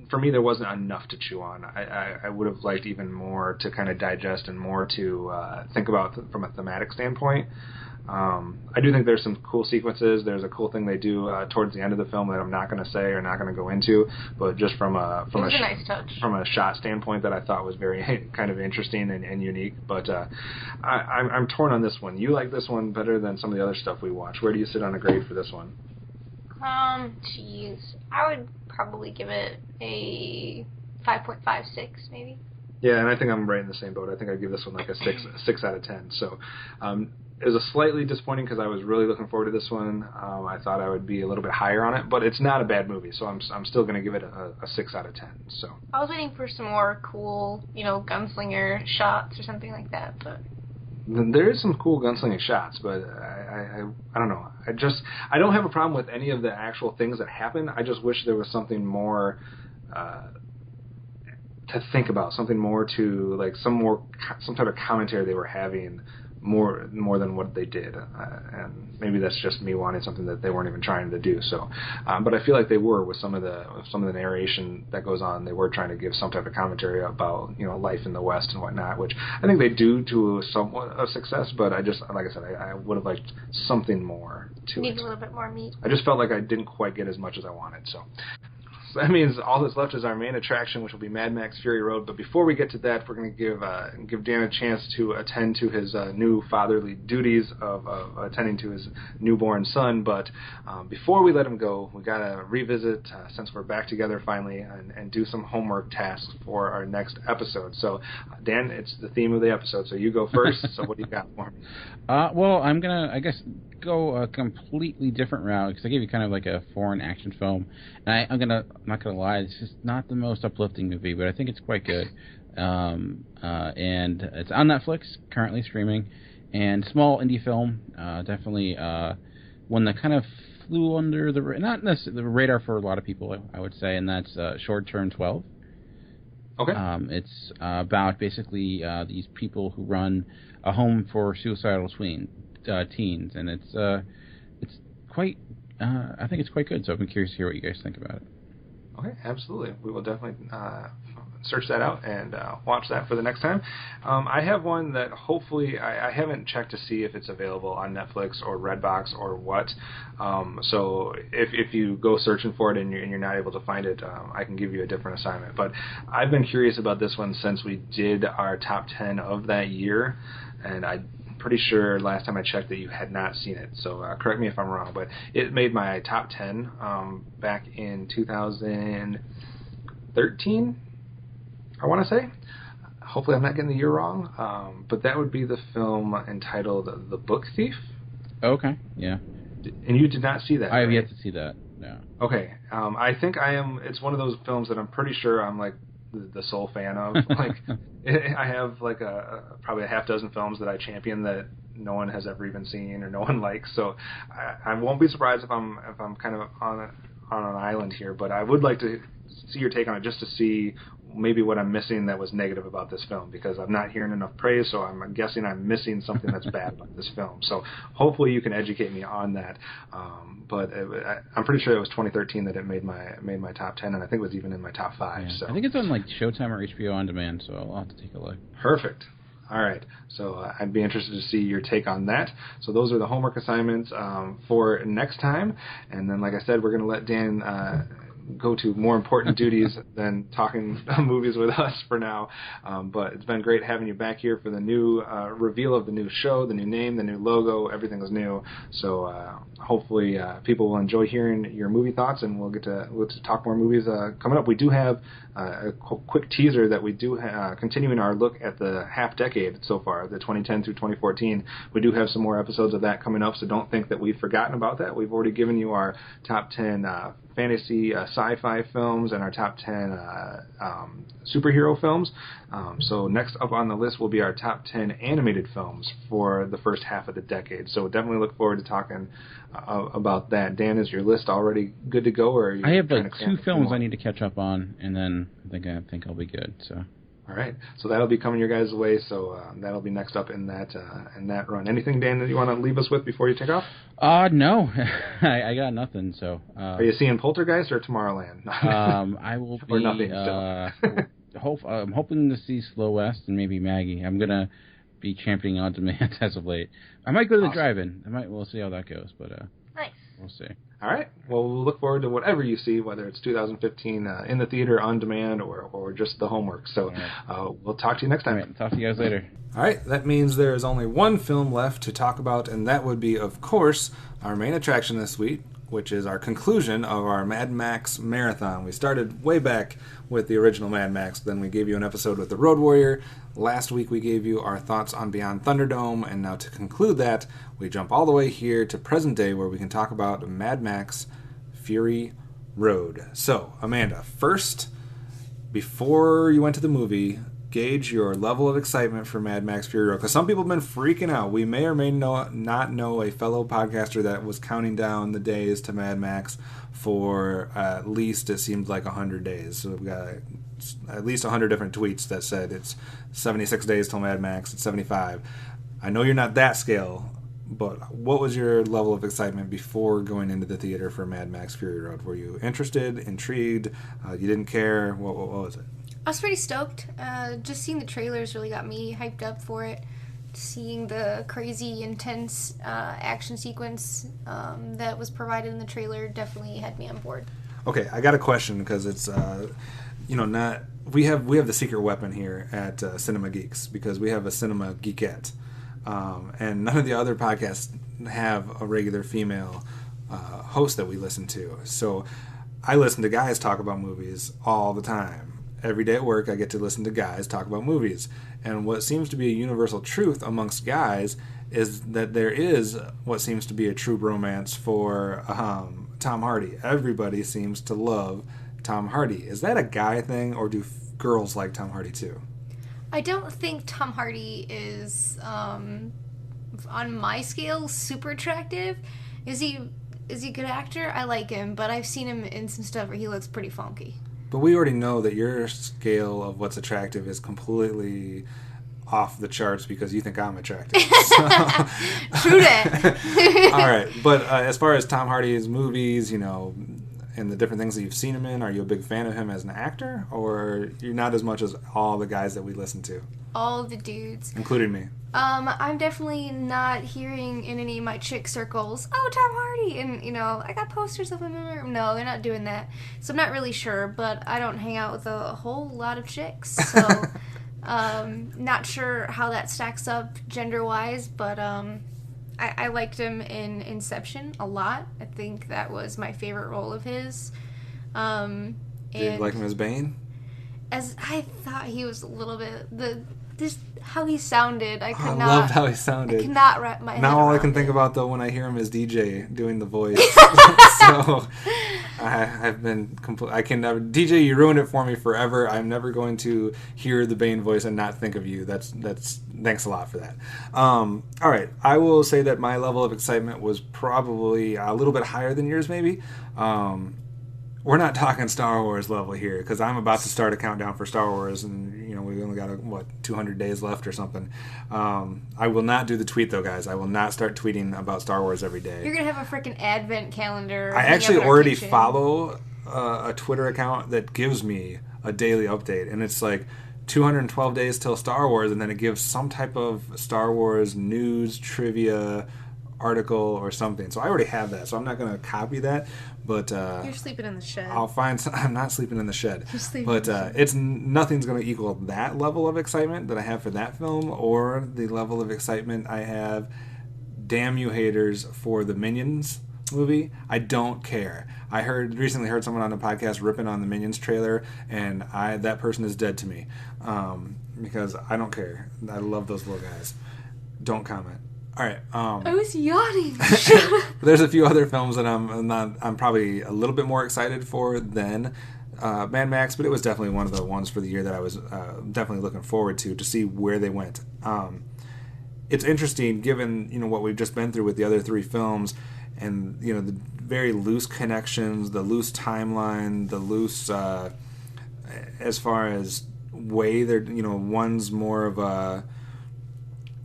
For me, there wasn't enough to chew on. I would have liked even more to kind of digest and more to think about from a thematic standpoint. I do think there's some cool sequences. There's a cool thing they do towards the end of the film that I'm not going to say or not going to go into, but just from a nice touch. From a shot standpoint that I thought was very kind of interesting and unique. But I'm torn on this one. You like this one better than some of the other stuff we watched. Where do you sit on a grade for this one? Jeez, I would probably give it a 5.56 maybe. Yeah, and I think I'm right in the same boat. I think I'd give this one a 6 out of 10. So it was a slightly disappointing because I was really looking forward to this one. I thought I would be a little bit higher on it, but it's not a bad movie, so I'm still going to give it a 6 out of 10. So I was waiting for some more cool, gunslinger shots or something like that, but there is some cool gunslinging shots, but I don't know. I don't have a problem with any of the actual things that happen. I just wish there was something more to think about, something more to some type of commentary they were having more than what they did, and maybe that's just me wanting something that they weren't even trying to do. So, but I feel like they were with some of the narration that goes on. They were trying to give some type of commentary about life in the West and whatnot, which I think they do to somewhat of success. But I just, like I said, I would have liked something more to it. Need a little bit more meat. I just felt like I didn't quite get as much as I wanted. So that means all that's left is our main attraction, which will be Mad Max Fury Road. But before we get to that, we're going to give Dan a chance to attend to his new fatherly duties of attending to his newborn son. But before we let him go, we got to revisit, since we're back together finally, and do some homework tasks for our next episode. So, Dan, it's the theme of the episode, so you go first. So what do you got for me? Well, I'm going to, I guess, go a completely different route, because I gave you kind of like a foreign action film. And I'm not going to lie, it's just not the most uplifting movie, but I think it's quite good. And it's on Netflix, currently streaming. And small indie film, definitely one that kind of flew under not necessarily the radar for a lot of people, I would say, and that's Short Term 12. Okay. It's about basically these people who run a home for suicidal teens, and it's quite. I think it's quite good. So I'm curious to hear what you guys think about it. Okay, absolutely. We will definitely search that out and watch that for the next time. I have one that hopefully I haven't checked to see if it's available on Netflix or Redbox or what. So if you go searching for it and you're not able to find it, I can give you a different assignment. But I've been curious about this one since we did our top 10 of that year, and I'm pretty sure last time I checked that you had not seen it, so correct me if I'm wrong, but it made my top 10 back in 2013, I want to say. Hopefully I'm not getting the year wrong, but that would be the film entitled The Book Thief. Okay, yeah. And you did not see that, I have right? yet to see that, no. Okay, I think it's one of those films that I'm pretty sure I'm like the sole fan of. I have like probably a half dozen films that I champion that no one has ever even seen or no one likes. So I won't be surprised if I'm kind of on an island here. But I would like to see your take on it, just to see maybe what I'm missing that was negative about this film, because I'm not hearing enough praise, so I'm guessing I'm missing something that's bad about this film. So hopefully you can educate me on that. But I'm pretty sure it was 2013 that it made my top 10, and I think it was even in my top 5. Yeah. So I think it's on like Showtime or HBO On Demand, so I'll have to take a look. Perfect. All right. So I'd be interested to see your take on that. So those are the homework assignments for next time. And then, like I said, we're going to let Dan go to more important duties than talking movies with us for now. But it's been great having you back here for the new reveal of the new show, the new name, the new logo. Everything is new. So hopefully people will enjoy hearing your movie thoughts, and we'll get to talk more movies coming up. We do have a quick teaser that we do continuing our look at the half decade so far, the 2010 through 2014. We do have some more episodes of that coming up, so don't think that we've forgotten about that. We've already given you our top 10 fantasy sci-fi films and our top 10 superhero films. So next up on the list will be our top 10 animated films for the first half of the decade. So definitely look forward to talking about that. Dan, is your list already good to go? Or are you I have like 2 films I need to catch up on, and then I think I'll be good. So. All right, so that'll be coming your guys' way. So that'll be next up in that run. Anything, Dan, that you want to leave us with before you take off? No, I got nothing. So. Are you seeing Poltergeist or Tomorrowland? I will be. Or nothing still. I'm hoping to see Slow West and maybe Maggie. I'm gonna be championing On Demand as of late. I might go to the drive-in. We'll see how that goes, but nice. We'll see. All right. Well, we'll look forward to whatever you see, whether it's 2015 in the theater, on demand, or just the homework. So we'll talk to you next time. All right. Talk to you guys later. All right. That means there is only one film left to talk about, and that would be, of course, our main attraction this week, which is our conclusion of our Mad Max marathon. We started way back with the original Mad Max, then we gave you an episode with the Road Warrior. Last week we gave you our thoughts on Beyond Thunderdome, and now to conclude that, we jump all the way here to present day where we can talk about Mad Max Fury Road. So, Amanda, first, before you went to the movie, gauge your level of excitement for Mad Max Fury Road, because some people have been freaking out. We may or may not know a fellow podcaster that was counting down the days to Mad Max for at least, it seemed like 100 days. So we've got at least 100 different tweets that said it's 76 days till Mad Max, it's 75. I know you're not that scale, but what was your level of excitement before going into the theater for Mad Max Fury Road? Were you interested, intrigued, you didn't care? What was it? I was pretty stoked. Just seeing the trailers really got me hyped up for it. Seeing the crazy, intense action sequence that was provided in the trailer definitely had me on board. Okay, I got a question because it's not we have the secret weapon here at Cinema Geeks because we have a Cinema Geekette, and none of the other podcasts have a regular female host that we listen to. So I listen to guys talk about movies all the time. Every day at work, I get to listen to guys talk about movies. And what seems to be a universal truth amongst guys is that there is what seems to be a true bromance for Tom Hardy. Everybody seems to love Tom Hardy. Is that a guy thing, or do girls like Tom Hardy too? I don't think Tom Hardy is, on my scale, super attractive. Is he a good actor? I like him, but I've seen him in some stuff where he looks pretty funky. But we already know that your scale of what's attractive is completely off the charts because you think I'm attractive. So. True that. All right. But as far as Tom Hardy's movies, and the different things that you've seen him in, are you a big fan of him as an actor? Or you're not as much as all the guys that we listen to? All the dudes. Including me. I'm definitely not hearing in any of my chick circles, oh, Tom Hardy, and, I got posters of him in my room. No, they're not doing that. So I'm not really sure, but I don't hang out with a whole lot of chicks, so not sure how that stacks up gender-wise, but I liked him in Inception a lot. I think that was my favorite role of his. Did you like him as Bane? As I thought he was a little bit... Just how he sounded, I loved how he sounded. I could not wrap my head now all I can around think about, though, when I hear him is DJ doing the voice. So I've been I can never... DJ, you ruined it for me forever. I'm never going to hear the Bane voice and not think of you. That's thanks a lot for that. All right, I will say that my level of excitement was probably a little bit higher than yours, maybe. We're not talking Star Wars level here, because I'm about to start a countdown for Star Wars, and we've only got 200 days left or something. I will not do the tweet though, guys. I will not start tweeting about Star Wars every day. You're gonna have a freaking advent calendar. I actually already follow a Twitter account that gives me a daily update, and it's like 212 days till Star Wars, and then it gives some type of Star Wars news, trivia, article or something. So I already have that, so I'm not going to copy that. But you're sleeping in the shed. I'll find. I'm not sleeping in the shed. You're sleeping but in the shed. it's nothing's going to equal that level of excitement that I have for that film, or the level of excitement I have. Damn you haters for the Minions movie. I don't care. I recently heard someone on the podcast ripping on the Minions trailer, and that person is dead to me, because I don't care. I love those little guys. Don't comment. All right. I was yawning. There's a few other films that I'm probably a little bit more excited for than Mad Max, but it was definitely one of the ones for the year that I was definitely looking forward to see where they went. It's interesting given what we've just been through with the other three films, and the very loose connections, the loose timeline, the loose as far as way they're one's more of a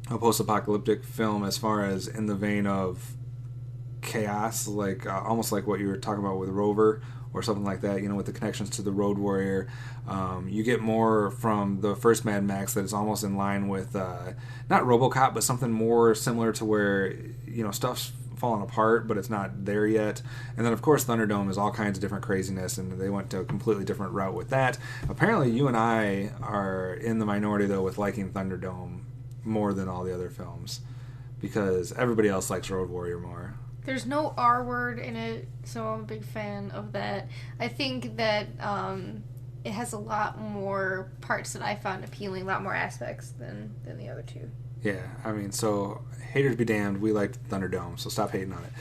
post-apocalyptic film as far as in the vein of chaos, like almost like what you were talking about with Rover or something like that, with the connections to the Road Warrior. You get more from the first Mad Max that is almost in line with not RoboCop, but something more similar to where stuff's falling apart, but it's not there yet. And then of course Thunderdome is all kinds of different craziness, and they went to a completely different route with that. Apparently you and I are in the minority though with liking Thunderdome more than all the other films, because everybody else likes Road Warrior more. There's no R word in it, so I'm a big fan of that. I think that it has a lot more parts that I found appealing, a lot more aspects than the other two. Yeah, I mean, so haters be damned, we liked Thunderdome, so stop hating on it.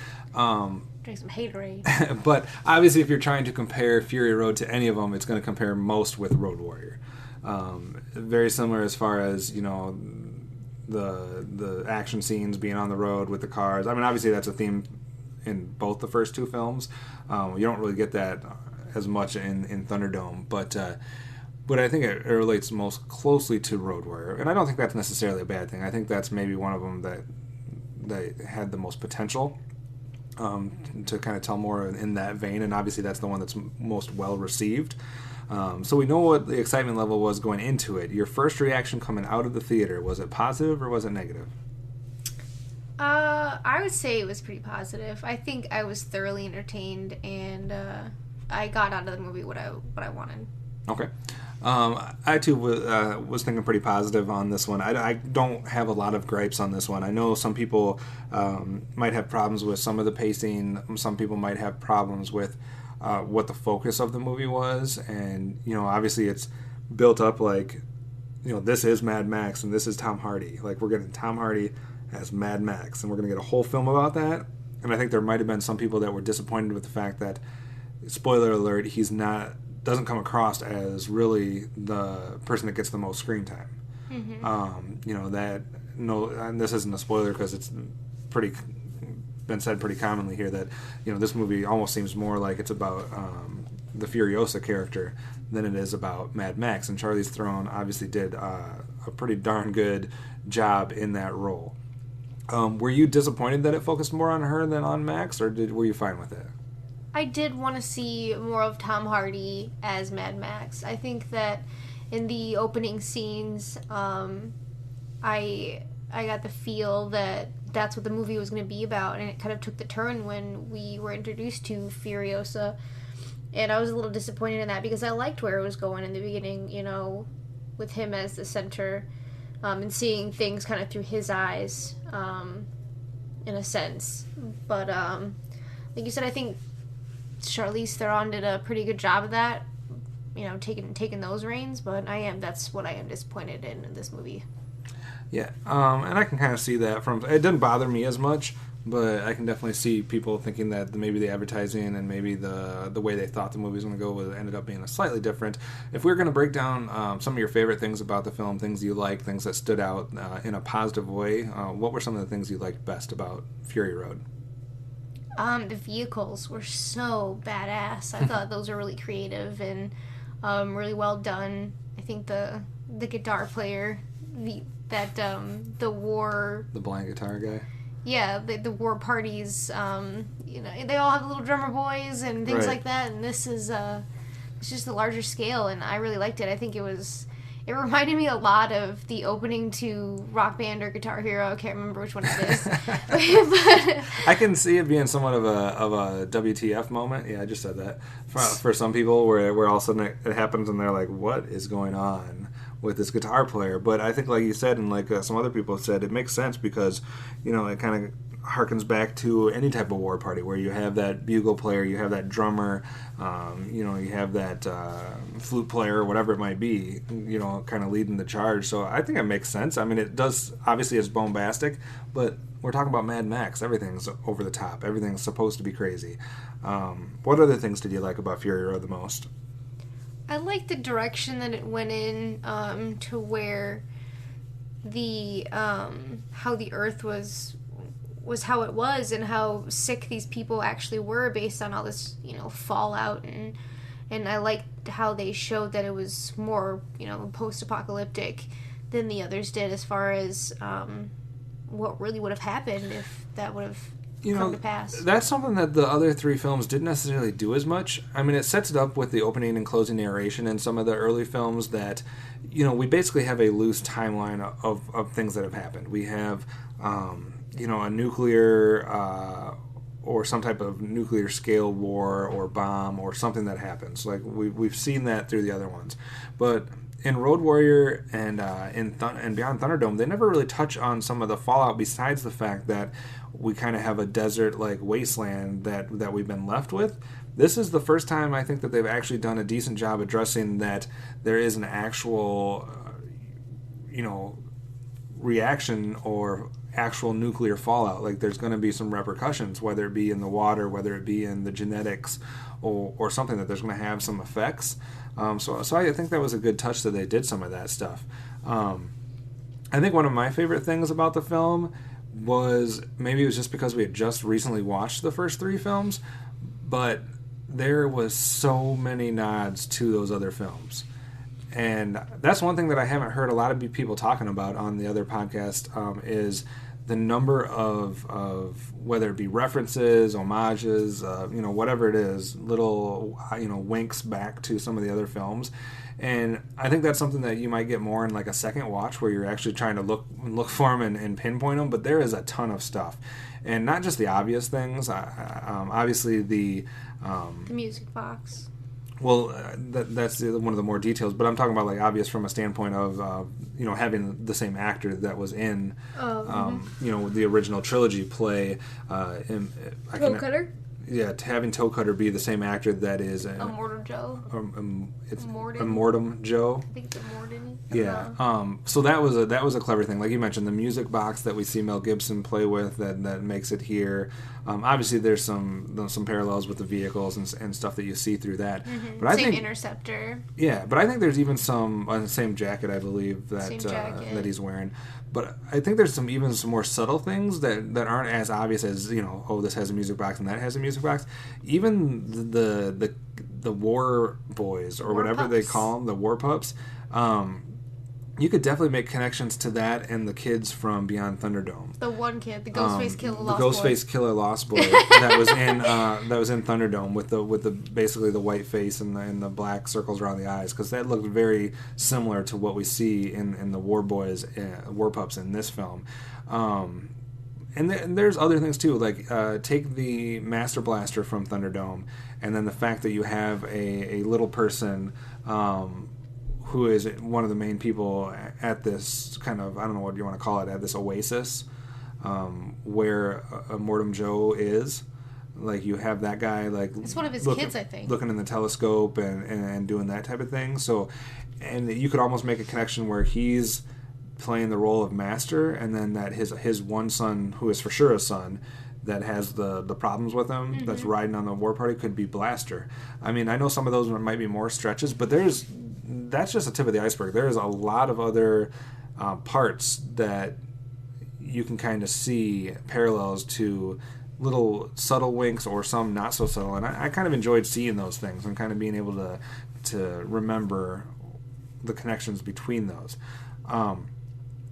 Drink some haterade. But obviously if you're trying to compare Fury Road to any of them, it's going to compare most with Road Warrior. Very similar as far as, the action scenes being on the road with the cars. I mean, obviously that's a theme in both the first two films. You don't really get that as much in Thunderdome, but I think it relates most closely to Road Warrior, and I don't think that's necessarily a bad thing. I think that's maybe one of them that had the most potential to kind of tell more in that vein, and obviously that's the one that's most well received. So we know what the excitement level was going into it. Your first reaction coming out of the theater, was it positive or was it negative? I would say it was pretty positive. I think I was thoroughly entertained, and I got out of the movie what I wanted. Okay. I too was thinking pretty positive on this one. I don't have a lot of gripes on this one. I know some people might have problems with some of the pacing. Some people might have problems with what the focus of the movie was, and obviously it's built up like this is Mad Max and this is Tom Hardy. Like, we're getting Tom Hardy as Mad Max, and we're going to get a whole film about that. And I think there might have been some people that were disappointed with the fact that, spoiler alert, doesn't come across as really the person that gets the most screen time. Mm-hmm. And this isn't a spoiler because it's been said pretty commonly here that this movie almost seems more like it's about the Furiosa character than it is about Mad Max, and Charlize Theron obviously did a pretty darn good job in that role. Were you disappointed that it focused more on her than on Max, or were you fine with it? I did want to see more of Tom Hardy as Mad Max. I think that in the opening scenes, I got the feel that that's what the movie was going to be about, and it kind of took the turn when we were introduced to Furiosa, and I was a little disappointed in that because I liked where it was going in the beginning, with him as the center, and seeing things kind of through his eyes, in a sense. But like you said, I think Charlize Theron did a pretty good job of that, taking those reins, but that's what I am disappointed in this movie. Yeah, and I can kind of see that it didn't bother me as much, but I can definitely see people thinking that maybe the advertising and maybe the way they thought the movie was going to go ended up being slightly different. If we're going to break down some of your favorite things about the film, things you liked, things that stood out in a positive way, what were some of the things you liked best about Fury Road? The vehicles were so badass. I thought those were really creative and really well done. I think the guitar player, the blind guitar guy. Yeah, the war parties. They all have little drummer boys and things like that. And this is it's just a larger scale, and I really liked it. I think it was It reminded me a lot of the opening to Rock Band or Guitar Hero. I can't remember which one it is. But I can see it being somewhat of a WTF moment. Yeah, I just said that. For some people, where all of a sudden it happens and they're like, what is going on with this guitar player? But I think, like you said, and like some other people have said, it makes sense because, it kind of harkens back to any type of war party where you have that bugle player, you have that drummer, you have that flute player, whatever it might be, kind of leading the charge. So I think it makes sense. I mean, it does, obviously it's bombastic, but we're talking about Mad Max. Everything's over the top. Everything's supposed to be crazy. What other things did you like about Fury Road the most? I like the direction that it went in, to where the how the Earth was how it was and how sick these people actually were based on all this, fallout, and I liked how they showed that it was more, post-apocalyptic than the others did as far as what really would have happened if that would have come to pass. That's something that the other three films didn't necessarily do as much. I mean, it sets it up with the opening and closing narration in some of the early films that, we basically have a loose timeline of things that have happened. We have, a nuclear or some type of nuclear scale war or bomb or something that happens. Like we've seen that through the other ones, but in Road Warrior and and Beyond Thunderdome, they never really touch on some of the fallout besides the fact that we kind of have a desert like wasteland that we've been left with. This is the first time I think that they've actually done a decent job addressing that there is an actual reaction or actual nuclear fallout. Like there's going to be some repercussions, whether it be in the water, whether it be in the genetics, or something that there's going to have some effects. So I think that was a good touch that they did some of that stuff. I think one of my favorite things about the film was, maybe it was just because we had just recently watched the first three films, but there was so many nods to those other films. And that's one thing that I haven't heard a lot of people talking about on the other podcast, is the number of whether it be references, homages, whatever it is, little winks back to some of the other films. And I think that's something that you might get more in like a second watch, where you're actually trying to look for them and pinpoint them. But there is a ton of stuff, and not just the obvious things. Obviously the music box. Well, that's one of the more details, but I'm talking about like obvious from a standpoint of having the same actor that was in the original trilogy play. Toe Cutter? Yeah, having Toe Cutter be the same actor that is Immortal Joe. It's Immortum Joe. I think it's Immortan. Yeah. So that was a clever thing. Like you mentioned, the music box that we see Mel Gibson play with that makes it here. Obviously, there's some parallels with the vehicles and stuff that you see through that. Mm-hmm. But I same think Interceptor. Yeah, but I think there's even some on the same jacket, I believe, that he's wearing. But I think there's some more subtle things that aren't as obvious as this has a music box and that has a music box. Even the war boys or whatever pups. They call them, the war pups. You could definitely make connections to that and the kids from Beyond Thunderdome. The one kid, the Ghostface Killer Lost Boy. The Ghostface Killer Lost Boy that was in Thunderdome with the basically the white face and the black circles around the eyes, because that looked very similar to what we see in the War Boys, War Pups in this film. And there's other things too, like take the Master Blaster from Thunderdome, and then the fact that you have a little person who is one of the main people at this kind of, I don't know what you want to call it, at this oasis where Immortum Joe is. Like you have that guy, like it's one of his kids, I think, looking in the telescope and doing that type of thing. So, and you could almost make a connection where he's playing the role of Master, and then that his one son, who is for sure a son, that has the problems with him, mm-hmm. that's riding on the war party, could be Blaster. I mean, I know some of those might be more stretches, but that's just the tip of the iceberg. There is a lot of other parts that you can kind of see parallels to, little subtle winks or some not so subtle, and I kind of enjoyed seeing those things and kind of being able to remember the connections between those.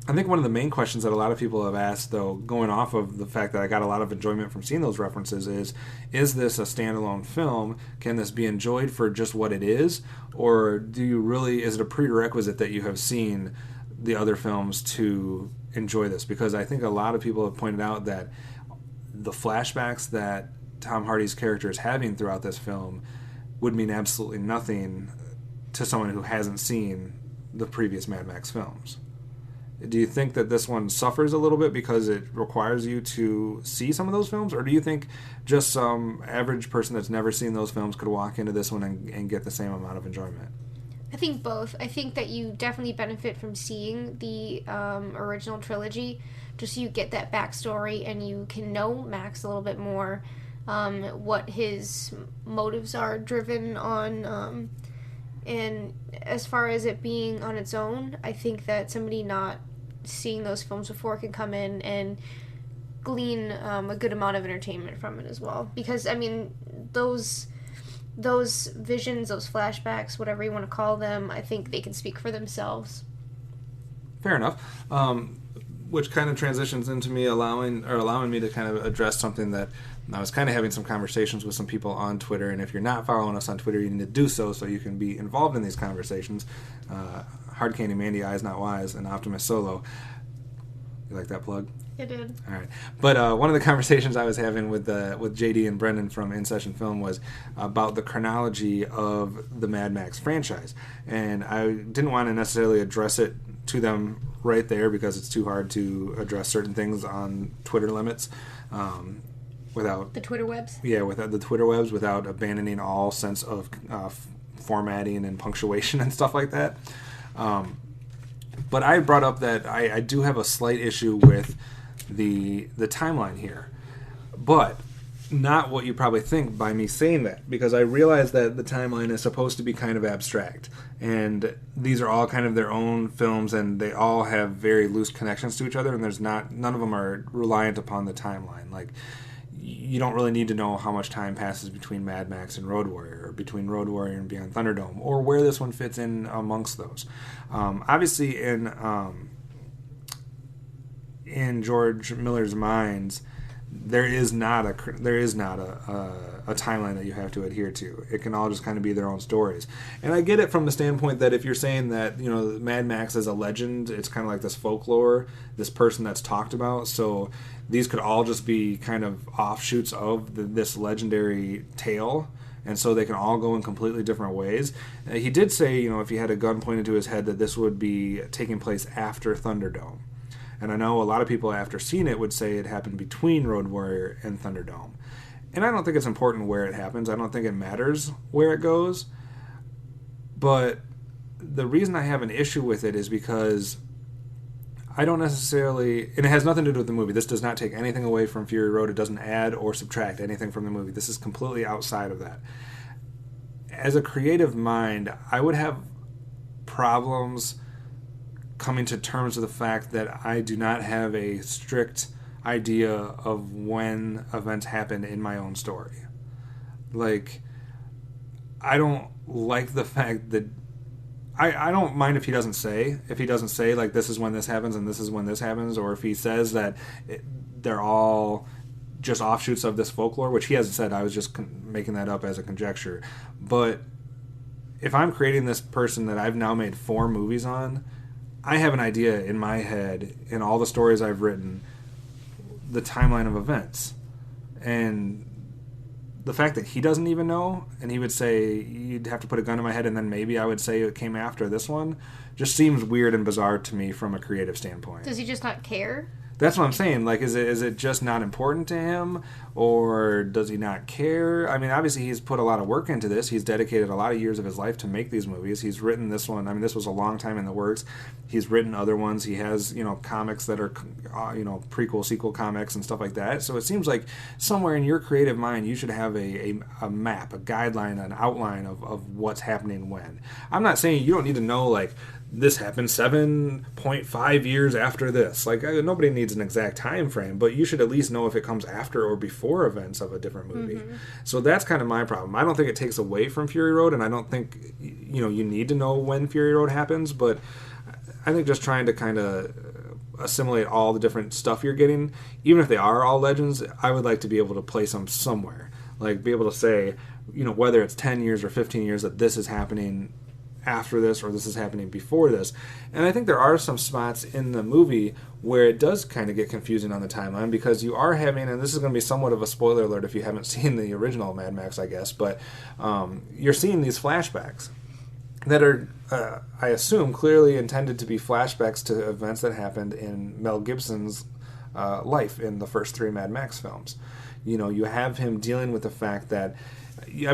I think one of the main questions that a lot of people have asked, though, going off of the fact that I got a lot of enjoyment from seeing those references, is this a standalone film? Can this be enjoyed for just what it is? Or is it a prerequisite that you have seen the other films to enjoy this? Because I think a lot of people have pointed out that the flashbacks that Tom Hardy's character is having throughout this film would mean absolutely nothing to someone who hasn't seen the previous Mad Max films. Do you think that this one suffers a little bit because it requires you to see some of those films? Or do you think just some average person that's never seen those films could walk into this one and get the same amount of enjoyment? I think both. I think that you definitely benefit from seeing the original trilogy, just so you get that backstory and you can know Max a little bit more, what his motives are driven on. And as far as it being on its own, I think that somebody not seeing those films before can come in and glean a good amount of entertainment from it as well. Because, I mean, those visions, those flashbacks, whatever you want to call them, I think they can speak for themselves. Fair enough. Which kind of transitions into me allowing me to kind of address something that I was kind of having some conversations with some people on Twitter, and if you're not following us on Twitter, you need to do so you can be involved in these conversations. Hard Candy Mandy, Eyes Not Wise, and Optimus Solo. You like that plug? I did. All right. But one of the conversations I was having with JD and Brendan from In Session Film was about the chronology of the Mad Max franchise. And I didn't want to necessarily address it to them right there because it's too hard to address certain things on Twitter limits without... The Twitter webs? Yeah, without the Twitter webs, without abandoning all sense of formatting and punctuation and stuff like that. But I brought up that I do have a slight issue with the timeline here, but not what you probably think by me saying that, because I realize that the timeline is supposed to be kind of abstract, and these are all kind of their own films, and they all have very loose connections to each other, and none of them are reliant upon the timeline. Like, you don't really need to know how much time passes between Mad Max and Road Warrior, or between Road Warrior and Beyond Thunderdome, or where this one fits in amongst those. Obviously, in George Miller's minds, there is not a timeline that you have to adhere to. It can all just kind of be their own stories. And I get it from the standpoint that if you're saying that, you know, Mad Max is a legend, it's kind of like this folklore, this person that's talked about. So these could all just be kind of offshoots of this legendary tale. And so they can all go in completely different ways. He did say, you know, if he had a gun pointed to his head, that this would be taking place after Thunderdome. And I know a lot of people after seeing it would say it happened between Road Warrior and Thunderdome. And I don't think it's important where it happens. I don't think it matters where it goes. But the reason I have an issue with it is because I don't necessarily... And it has nothing to do with the movie. This does not take anything away from Fury Road. It doesn't add or subtract anything from the movie. This is completely outside of that. As a creative mind, I would have problems coming to terms with the fact that I do not have a strict idea of when events happen in my own story. Like, I don't like the fact that I don't mind if he doesn't say like, this is when this happens and this is when this happens, or if he says that they're all just offshoots of this folklore, which he hasn't said. I was just making that up as a conjecture. But if I'm creating this person that I've now made 4 movies on, I have an idea in my head, in all the stories I've written, the timeline of events. And the fact that he doesn't even know, and he would say, you'd have to put a gun to my head, and then maybe I would say it came after this one, just seems weird and bizarre to me from a creative standpoint. Does he just not care? That's what I'm saying. Like, is it just not important to him, or does he not care? I mean, obviously he's put a lot of work into this. He's dedicated a lot of years of his life to make these movies. He's written this one. I mean, this was a long time in the works. He's written other ones. He has, you know, comics that are, prequel, sequel comics and stuff like that. So it seems like somewhere in your creative mind, you should have a map, a guideline, an outline of what's happening when. I'm not saying you don't need to know, like, this happened 7.5 years after this. Like, nobody needs an exact time frame, but you should at least know if it comes after or before events of a different movie. Mm-hmm. So that's kind of my problem. I don't think it takes away from Fury Road, and I don't think, you need to know when Fury Road happens, but I think just trying to kind of assimilate all the different stuff you're getting, even if they are all legends, I would like to be able to place them somewhere. Like, be able to say, whether it's 10 years or 15 years, that this is happening after this or this is happening before this. And I think there are some spots in the movie where it does kind of get confusing on the timeline, because you are having, and this is going to be somewhat of a spoiler alert if you haven't seen the original Mad Max, I guess, but you're seeing these flashbacks that are, I assume, clearly intended to be flashbacks to events that happened in Mel Gibson's life in the first 3 Mad Max films. You have him dealing with the fact that, you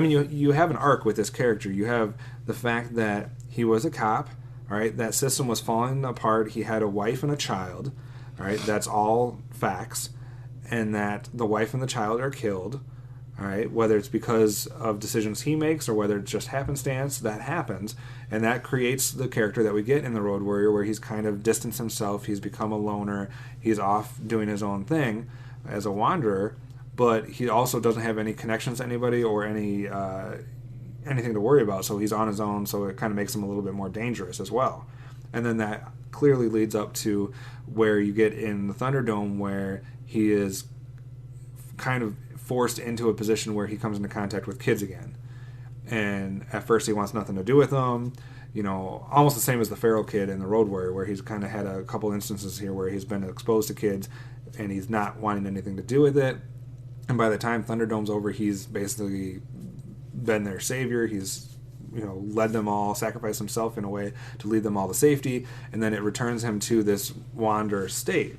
have an arc with this character. You have the fact that he was a cop, all right, that system was falling apart, he had a wife and a child, all right, that's all facts, and that the wife and the child are killed, all right, whether it's because of decisions he makes or whether it's just happenstance, that happens, and that creates the character that we get in The Road Warrior, where he's kind of distanced himself, he's become a loner, he's off doing his own thing as a wanderer, but he also doesn't have any connections to anybody or anything to worry about, so he's on his own, so it kind of makes him a little bit more dangerous as well. And then that clearly leads up to where you get in the Thunderdome, where he is kind of forced into a position where he comes into contact with kids again. And at first he wants nothing to do with them, almost the same as the feral kid in The Road Warrior, where he's kind of had a couple instances here where he's been exposed to kids and he's not wanting anything to do with it. And by the time Thunderdome's over, he's basically been their savior. He's, led them all, sacrificed himself in a way to lead them all to safety, and then it returns him to this wanderer state.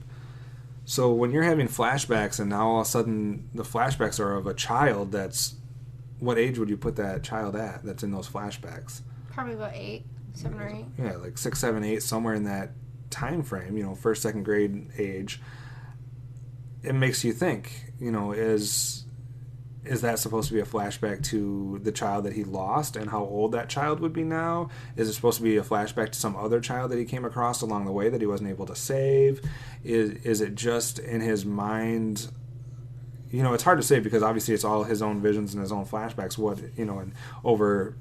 So when you're having flashbacks, and now all of a sudden the flashbacks are of a child that's, what age would you put that child at that's in those flashbacks? Probably about 7 or 8. Yeah, like 6, 7, 8, somewhere in that time frame, first, second grade age. It makes you think, is that supposed to be a flashback to the child that he lost and how old that child would be now? Is it supposed to be a flashback to some other child that he came across along the way that he wasn't able to save? Is it just in his mind? It's hard to say, because obviously it's all his own visions and his own flashbacks, and over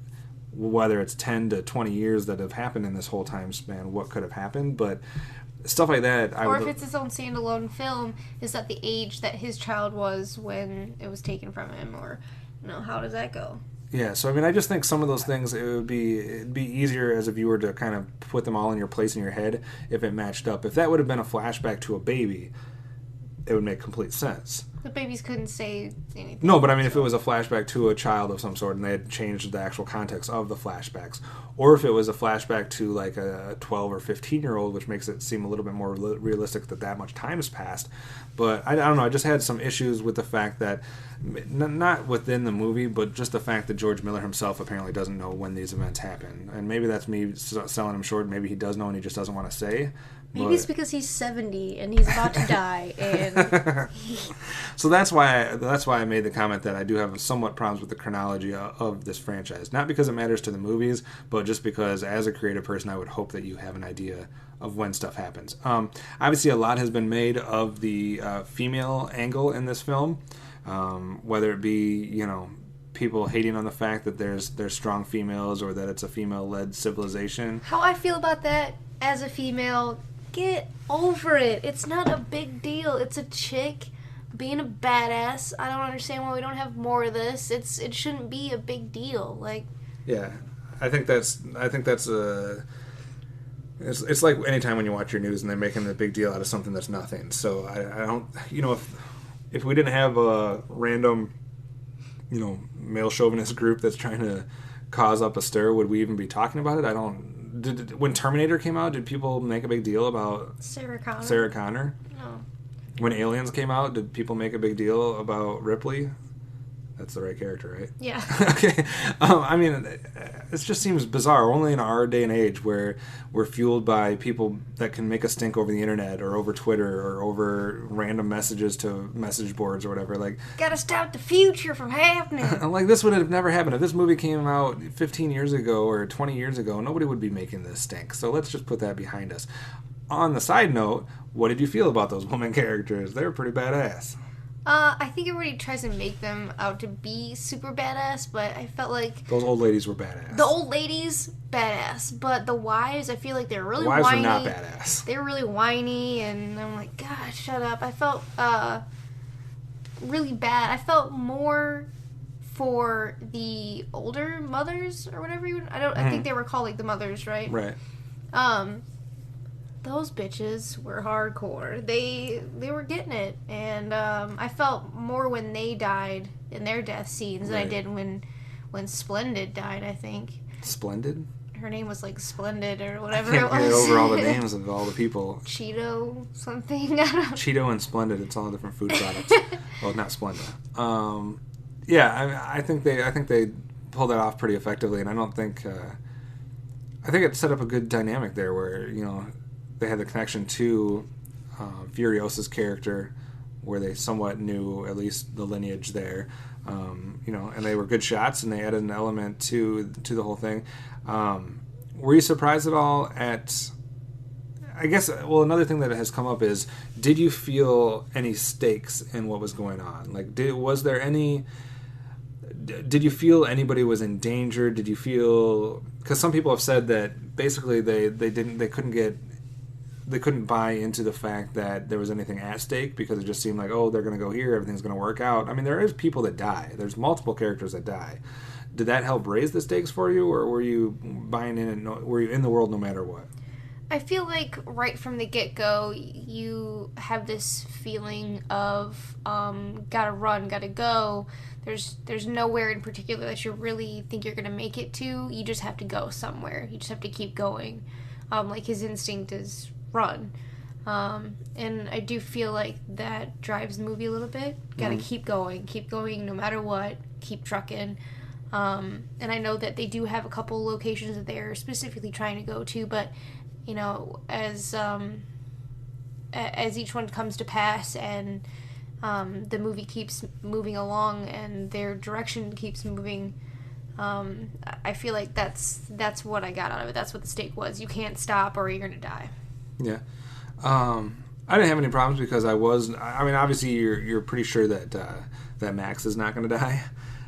whether it's 10 to 20 years that have happened in this whole time span, what could have happened, but stuff like that. Or if it's his own standalone film, is that the age that his child was when it was taken from him, or how does that go? Yeah, so I just think some of those things, it'd be easier as a viewer to kind of put them all in your place in your head if it matched up. If that would have been a flashback to a baby, it would make complete sense. The babies couldn't say anything. No, but if it was a flashback to a child of some sort and they had changed the actual context of the flashbacks, or if it was a flashback to like a 12 or 15-year-old, which makes it seem a little bit more realistic that much time has passed. But I don't know, I just had some issues with the fact that, not within the movie, but just the fact that George Miller himself apparently doesn't know when these events happen. And maybe that's me selling him short, maybe he does know and he just doesn't want to say. Maybe it's because he's 70 and he's about to die. And so that's why I made the comment that I do have somewhat problems with the chronology of this franchise. Not because it matters to the movies, but just because as a creative person, I would hope that you have an idea of when stuff happens. Obviously, a lot has been made of the female angle in this film, whether it be, people hating on the fact that there's strong females or that it's a female-led civilization. How I feel about that as a female, get over it. It's not a big deal. It's a chick being a badass. I don't understand why we don't have more of this. It shouldn't be a big deal. Yeah, I think that's it's like anytime when you watch your news and they're making a big deal out of something that's nothing. So I don't, if we didn't have a random, male chauvinist group that's trying to cause up a stir, would we even be talking about it? When Terminator came out, did people make a big deal about Sarah Connor? No. When Aliens came out, did people make a big deal about Ripley? That's the right character, right? Yeah. Okay. It just seems bizarre, only in our day and age where we're fueled by people that can make a stink over the internet or over Twitter or over random messages to message boards or whatever. Gotta stop the future from happening. This would have never happened. If this movie came out 15 years ago or 20 years ago, nobody would be making this stink. So let's just put that behind us. On the side note, what did you feel about those woman characters? They were pretty badass. I think everybody tries to make them out to be super badass, but I felt like Those old ladies were badass. the old ladies badass, but the wives, I feel like they're really wives whiny. were not badass. They were really whiny, and I'm like, God, shut up. I felt really bad. I felt more for the older mothers or whatever I think they were called like the mothers, right? Right. Those bitches were hardcore. They were getting it, and I felt more when they died in their death scenes than I did when Splendid died. I think Splendid. Her name was like Splendid or whatever I it can't was. get over all the names of all the people. Cheeto something. I don't know. Cheeto and Splendid. It's all different food products. Well, not Splenda. Yeah, I think they pulled that off pretty effectively, and I don't think. I think it set up a good dynamic there, where they had the connection to Furiosa's character, where they somewhat knew at least the lineage there, and they were good shots, and they added an element to the whole thing. Were you surprised at all at? I guess. Well, another thing that has come up is, did you feel any stakes in what was going on? Like, was there any? Did you feel anybody was in danger? Did you feel? Because some people have said that basically they couldn't buy into the fact that there was anything at stake, because it just seemed like, oh, they're going to go here, everything's going to work out. I mean, there is people that die. There's multiple characters that die. Did that help raise the stakes for you, or were you buying in and were you in the world no matter what? I feel like right from the get-go, you have this feeling of gotta run, gotta go. There's nowhere in particular that you really think you're gonna make it to. You just have to go somewhere. You just have to keep going. Like his instinct is run. And I do feel like that drives the movie a little bit. Gotta keep going no matter what. Keep trucking. And I know that they do have a couple locations that they're specifically trying to go to, but as each one comes to pass and the movie keeps moving along and their direction keeps moving, I feel like that's what I got out of it. That's what the stake was. You can't stop or you're gonna die. Yeah. I didn't have any problems because obviously you're pretty sure that Max is not gonna die.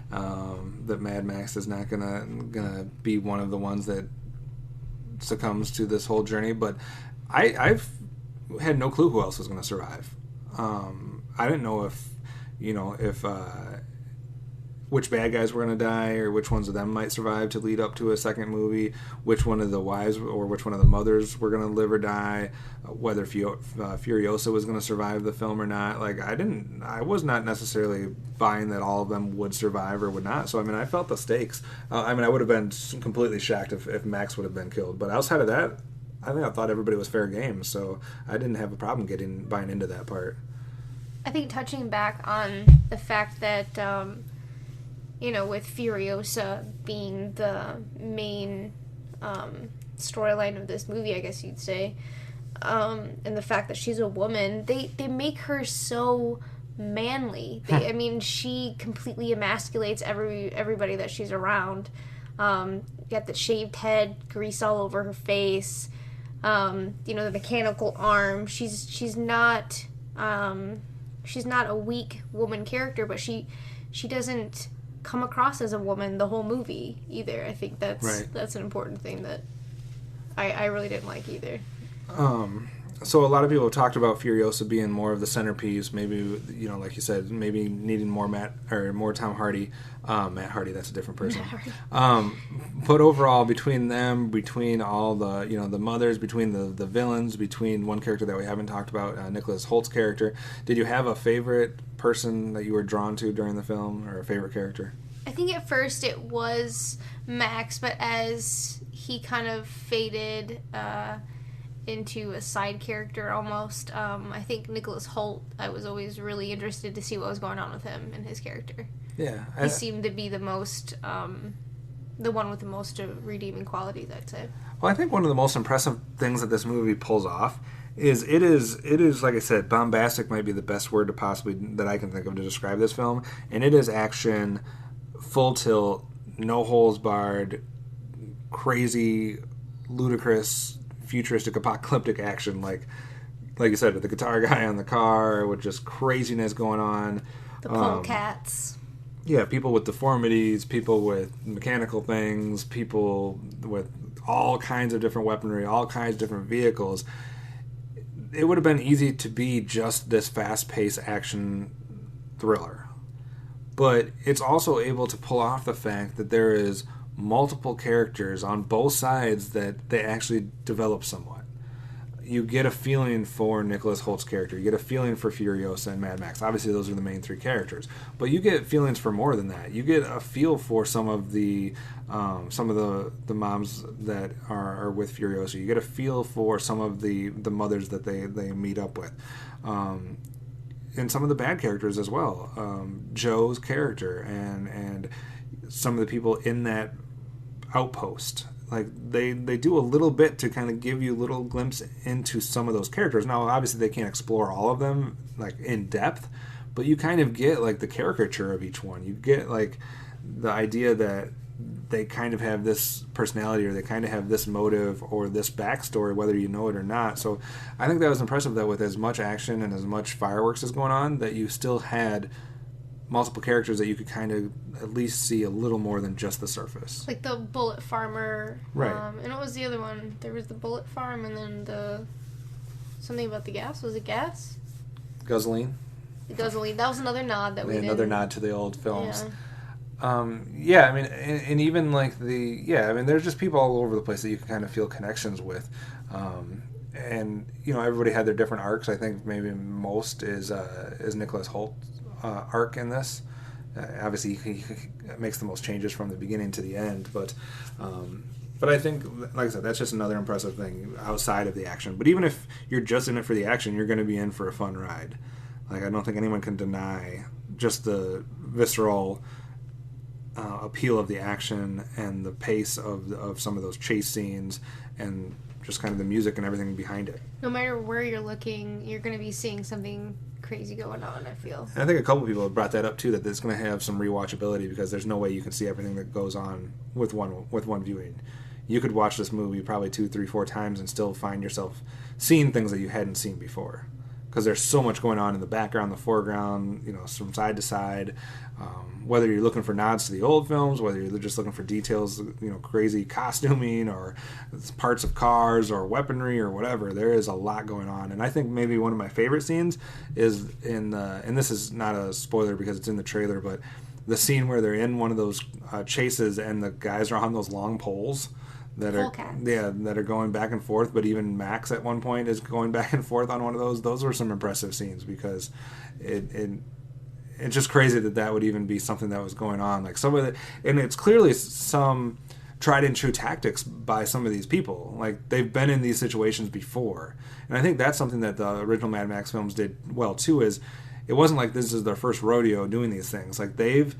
That Mad Max is not gonna be one of the ones that succumbs to this whole journey, but I've had no clue who else was going to survive. I didn't know if which bad guys were going to die, or which ones of them might survive to lead up to a second movie, which one of the wives or which one of the mothers were going to live or die, whether Furiosa was going to survive the film or not. Like, I was not necessarily buying that all of them would survive or would not. So, I felt the stakes. I would have been completely shocked if Max would have been killed. But outside of that, I thought everybody was fair game. So I didn't have a problem buying into that part. I think touching back on the fact that, with Furiosa being the main storyline of this movie, I guess you'd say, and the fact that she's a woman, they make her so manly. She completely emasculates everybody that she's around. Got the shaved head, grease all over her face, the mechanical arm. She's not a weak woman character, but she doesn't come across as a woman the whole movie either. I think that's an important thing that I really didn't like either. So a lot of people have talked about Furiosa being more of the centerpiece, maybe, like you said, maybe needing more Tom Hardy. Matt Hardy, that's a different person. But overall, between all the, the mothers, between the villains, between one character that we haven't talked about, Nicholas Holt's character, did you have a favorite person that you were drawn to during the film, or a favorite character? I think at first it was Max, but as he kind of faded into a side character almost, I think Nicholas Holt, I was always really interested to see what was going on with him and his character. Yeah. He seemed to be the most, the one with the most redeeming qualities, I'd say. Well, I think one of the most impressive things that this movie pulls off is it is like I said, bombastic might be the best word that I can think of to describe this film, and it is action, full tilt, no holes barred, crazy, ludicrous, futuristic, apocalyptic action. Like, like you said, the guitar guy on the car with just craziness going on. The polecats. Yeah, people with deformities, people with mechanical things, people with all kinds of different weaponry, all kinds of different vehicles. It would have been easy to be just this fast-paced action thriller. But it's also able to pull off the fact that there is multiple characters on both sides that they actually develop somewhat. You get a feeling for Nicholas Holt's character. You get a feeling for Furiosa and Mad Max. Obviously, those are the main three characters. But you get feelings for more than that. You get a feel for some of the moms that are with Furiosa. You get a feel for some of the mothers that they meet up with. And some of the bad characters as well. Joe's character and some of the people in that outpost. Like, they do a little bit to kind of give you a little glimpse into some of those characters. Now, obviously, they can't explore all of them, like, in depth, but you kind of get, like, the caricature of each one. You get, like, the idea that they kind of have this personality or they kind of have this motive or this backstory, whether you know it or not. So I think that was impressive that with as much action and as much fireworks as going on, that you still had multiple characters that you could kind of at least see a little more than just the surface. Like the bullet farmer. Right. And what was the other one? There was the bullet farm and then the... Something about the gas. Was it gas? Guzzling. The guzzling. That was another nod that we did. Another nod to the old films. Yeah. Yeah, I mean, and even like there's just people all over the place that you can kind of feel connections with. And, you know, everybody had their different arcs. I think maybe most is Nicholas Holt's arc in this. Obviously, he makes the most changes from the beginning to the end, but I think, like I said, that's just another impressive thing outside of the action. But even if you're just in it for the action, you're going to be in for a fun ride. Like, I don't think anyone can deny just the visceral appeal of the action and the pace of some of those chase scenes and just kind of the music and everything behind it. No matter where you're looking, you're going to be seeing something crazy going on, I feel. And I think a couple people have brought that up too, that it's going to have some rewatchability because there's no way you can see everything that goes on with one viewing. You could watch this movie probably 2, 3, 4 times and still find yourself seeing things that you hadn't seen before because there's so much going on in the background, the foreground, you know, from side to side. Whether you're looking for nods to the old films, whether you're just looking for details, you know, crazy costuming or parts of cars or weaponry or whatever, there is a lot going on. And I think maybe one of my favorite scenes is and this is not a spoiler because it's in the trailer, but the scene where they're in one of those chases and the guys are on those long poles that are going back and forth, but even Max at one point is going back and forth on one of those. Those were some impressive scenes because it's just crazy that would even be something that was going on. Like some of it, and it's clearly some tried and true tactics by some of these people. Like they've been in these situations before, and I think that's something that the original Mad Max films did well too. Is it wasn't like this is their first rodeo doing these things. Like they've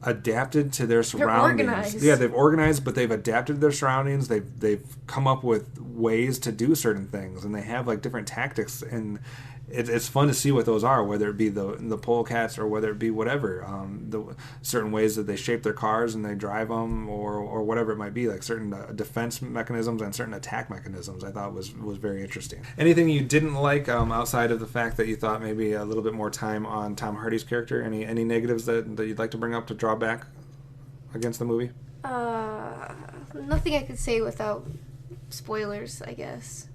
adapted to their surroundings. They're organized. Yeah, they've organized, but they've adapted to their surroundings. They've come up with ways to do certain things, and they have like different tactics and. It's fun to see what those are, whether it be the polecats or whether it be whatever, the certain ways that they shape their cars and they drive them, or whatever it might be, like certain defense mechanisms and certain attack mechanisms. I thought was very interesting. Anything you didn't like outside of the fact that you thought maybe a little bit more time on Tom Hardy's character? Any negatives that you'd like to bring up to draw back against the movie? Nothing I could say without spoilers, I guess.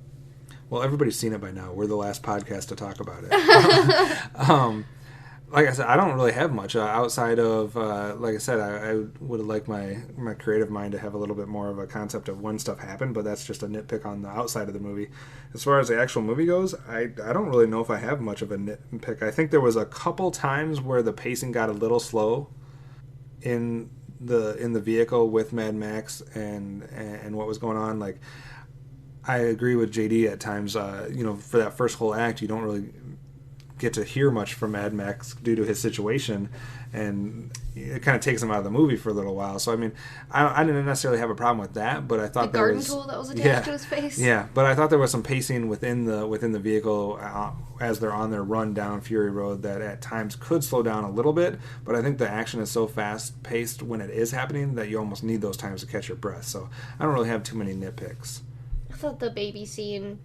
Well, everybody's seen it by now. We're the last podcast to talk about it. Like I said, I don't really have much outside of, like I said, I would have liked my creative mind to have a little bit more of a concept of when stuff happened, but that's just a nitpick on the outside of the movie. As far as the actual movie goes, I don't really know if I have much of a nitpick. I think there was a couple times where the pacing got a little slow in the vehicle with Mad Max and what was going on. Like, I agree with JD at times. For that first whole act, you don't really get to hear much from Mad Max due to his situation, and it kind of takes him out of the movie for a little while. So I mean, I didn't necessarily have a problem with that, but I thought the garden tool that was attached to his face. Yeah, but I thought there was some pacing within the vehicle as they're on their run down Fury Road that at times could slow down a little bit. But I think the action is so fast paced when it is happening that you almost need those times to catch your breath. So I don't really have too many nitpicks. I thought the baby scene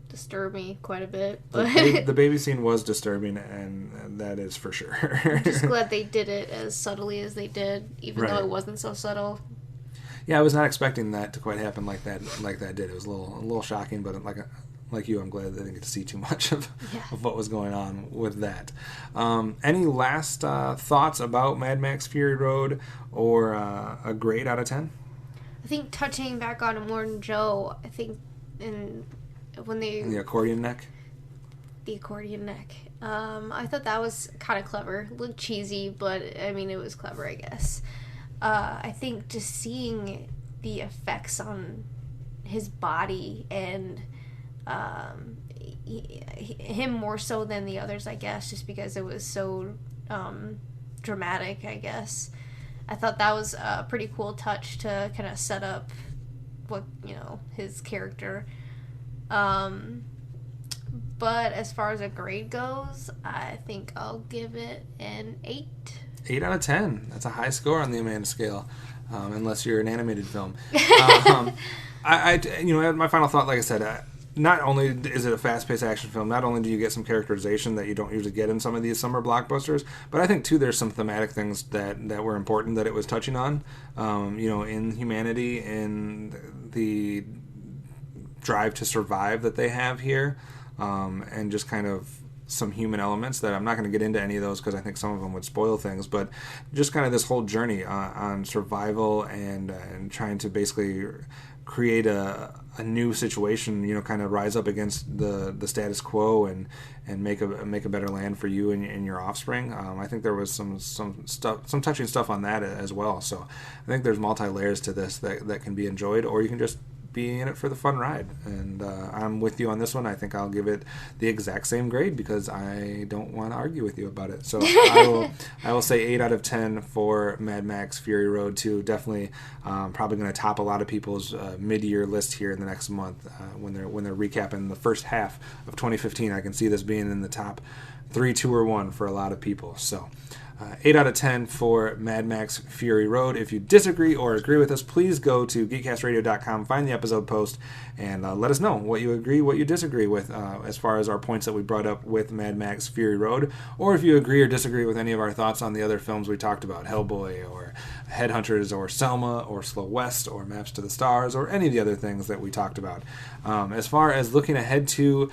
disturb me quite a bit. But the baby scene was disturbing, and that is for sure. I'm just glad they did it as subtly as they did, even though it wasn't so subtle. Yeah, I was not expecting that to quite happen like that did. It was a little shocking, but like you, I'm glad they didn't get to see too much of what was going on with that. Any last thoughts about Mad Max Fury Road, or a grade out of 10? I think touching back on Immortan Joe, I think when the accordion neck. The accordion neck. I thought that was kind of clever. It looked cheesy, but I mean, it was clever, I guess. I think just seeing the effects on his body and him more so than the others, I guess, just because it was so dramatic, I guess. I thought that was a pretty cool touch to kind of set up what, his character. But as far as a grade goes, I think I'll give it an 8. 8 out of 10. That's a high score on the Amanda scale, unless you're an animated film. My final thought, like I said, not only is it a fast-paced action film, not only do you get some characterization that you don't usually get in some of these summer blockbusters, but I think, too, there's some thematic things that were important that it was touching on, in humanity, in the drive to survive that they have here, and just kind of some human elements that I'm not going to get into any of those because I think some of them would spoil things, but just kind of this whole journey on survival and trying to basically create a new situation, kind of rise up against the status quo and make a better land for you and your offspring. I think there was some touching stuff on that as well. So I think there's multi-layers to this that can be enjoyed, or you can just be in it for the fun ride. And I'm with you on this one. I think I'll give it the exact same grade because I don't want to argue with you about it. So I will say 8 out of 10 for Mad Max Fury Road 2. Definitely probably going to top a lot of people's mid-year list here in the next month when they're recapping the first half of 2015. I can see this being in the top 3, 2, or 1 for a lot of people. So 8 out of 10 for Mad Max Fury Road. If you disagree or agree with us, please go to geekcastradio.com, find the episode post, and let us know what you agree, what you disagree with as far as our points that we brought up with Mad Max Fury Road, or if you agree or disagree with any of our thoughts on the other films we talked about, Hellboy or Headhunters or Selma or Slow West or Maps to the Stars or any of the other things that we talked about. As far as looking ahead to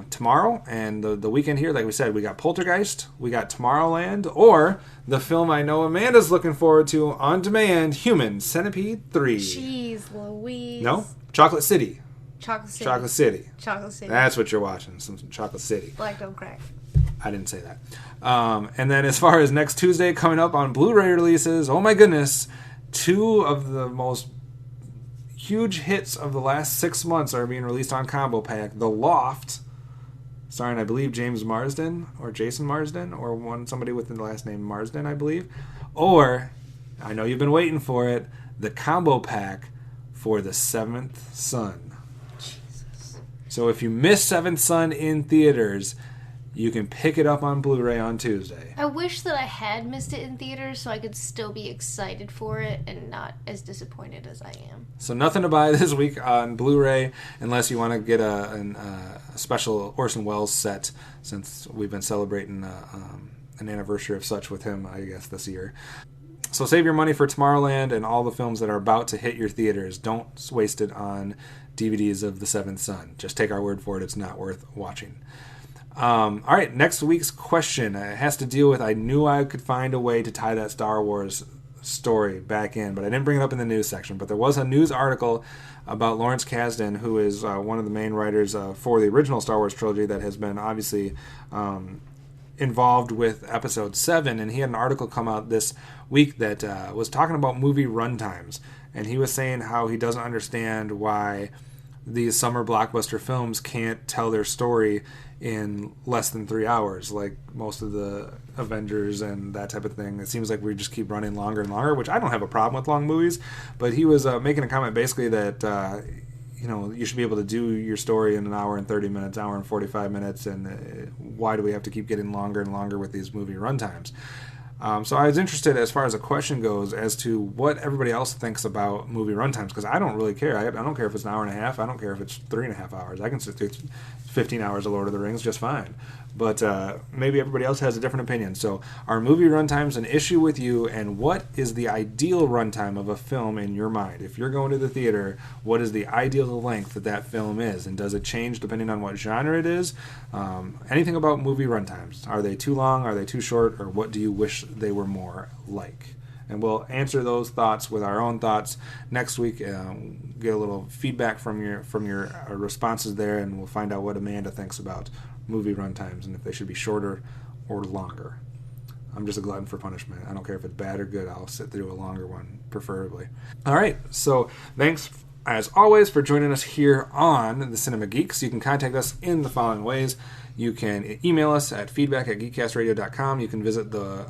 tomorrow and the weekend here, like we said, we got Poltergeist, we got Tomorrowland, or the film I know Amanda's looking forward to on demand, Human Centipede 3. Jeez Louise. No? Chocolate City. Chocolate City. Chocolate City. Chocolate City. That's what you're watching, some Chocolate City. Black don't crack. I didn't say that. And then as far as next Tuesday coming up on Blu-ray releases, oh my goodness, 2 of the most huge hits of the last 6 months are being released on Combo Pack. The Loft, starring, I believe, James Marsden or Jason Marsden, or somebody with the last name Marsden, I believe. Or, I know you've been waiting for it, the Combo Pack for The Seventh Son. Jesus. So if you miss Seventh Son in theaters, you can pick it up on Blu-ray on Tuesday. I wish that I had missed it in theaters so I could still be excited for it and not as disappointed as I am. So nothing to buy this week on Blu-ray unless you want to get a special Orson Welles set, since we've been celebrating an anniversary of such with him, I guess, this year. So save your money for Tomorrowland and all the films that are about to hit your theaters. Don't waste it on DVDs of The Seventh Son. Just take our word for it. It's not worth watching. All right, next week's question has to deal with, I knew I could find a way to tie that Star Wars story back in, but I didn't bring it up in the news section. But there was a news article about Lawrence Kasdan, who is one of the main writers for the original Star Wars trilogy that has been obviously involved with Episode 7, and he had an article come out this week that was talking about movie runtimes, and he was saying how he doesn't understand why these summer blockbuster films can't tell their story in less than 3 hours, like most of the Avengers and that type of thing. It seems like we just keep running longer and longer, which I don't have a problem with long movies, but he was making a comment basically that you should be able to do your story in an hour and 30 minutes, hour and 45 minutes, and why do we have to keep getting longer and longer with these movie runtimes? So I was interested, as far as the question goes, as to what everybody else thinks about movie runtimes, because I don't really care. I don't care if it's an hour and a half. I don't care if it's 3.5 hours. I can sit through 15 hours of Lord of the Rings just fine. But maybe everybody else has a different opinion. So are movie runtimes an issue with you, and what is the ideal runtime of a film in your mind? If you're going to the theater, what is the ideal length that film is, and does it change depending on what genre it is? Anything about movie runtimes. Are they too long? Are they too short? Or what do you wish they were more like? And we'll answer those thoughts with our own thoughts next week. Get a little feedback from your responses there, and we'll find out what Amanda thinks about movie runtimes and if they should be shorter or longer. I'm just a glutton for punishment. I don't care if it's bad or good. I'll sit through a longer one, preferably. All right, so thanks as always for joining us here on the Cinema Geeks. You can contact us in the following ways. You can email us at feedback@geekcastradio.com. You can visit the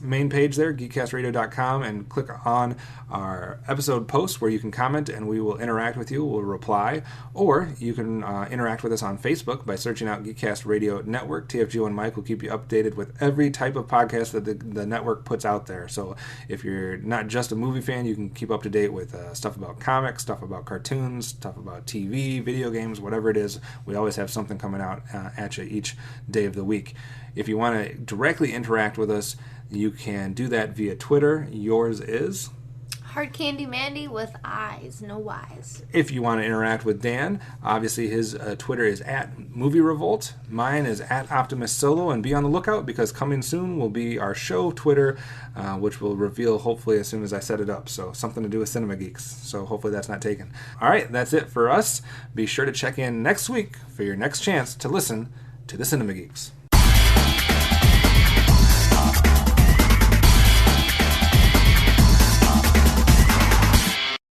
main page there, geekcastradio.com, and click on our episode post where you can comment and we will interact with you. We'll reply. Or you can interact with us on Facebook by searching out Geekcast Radio Network. TFG and Mike will keep you updated with every type of podcast that the network puts out there. So if you're not just a movie fan, you can keep up to date with stuff about comics, stuff about cartoons, stuff about TV, video games, whatever it is. We always have something coming out at you each day of the week. If you want to directly interact with us, you can do that via Twitter. Yours is Hard Candy Mandy with eyes, no Y's. If you want to interact with Dan, obviously his Twitter is @Movie Revolt. Mine is @Optimus Solo, and be on the lookout because coming soon will be our show Twitter, which will reveal hopefully as soon as I set it up. So something to do with Cinema Geeks. So hopefully that's not taken. All right, that's it for us. Be sure to check in next week for your next chance to listen to the Cinema Geeks.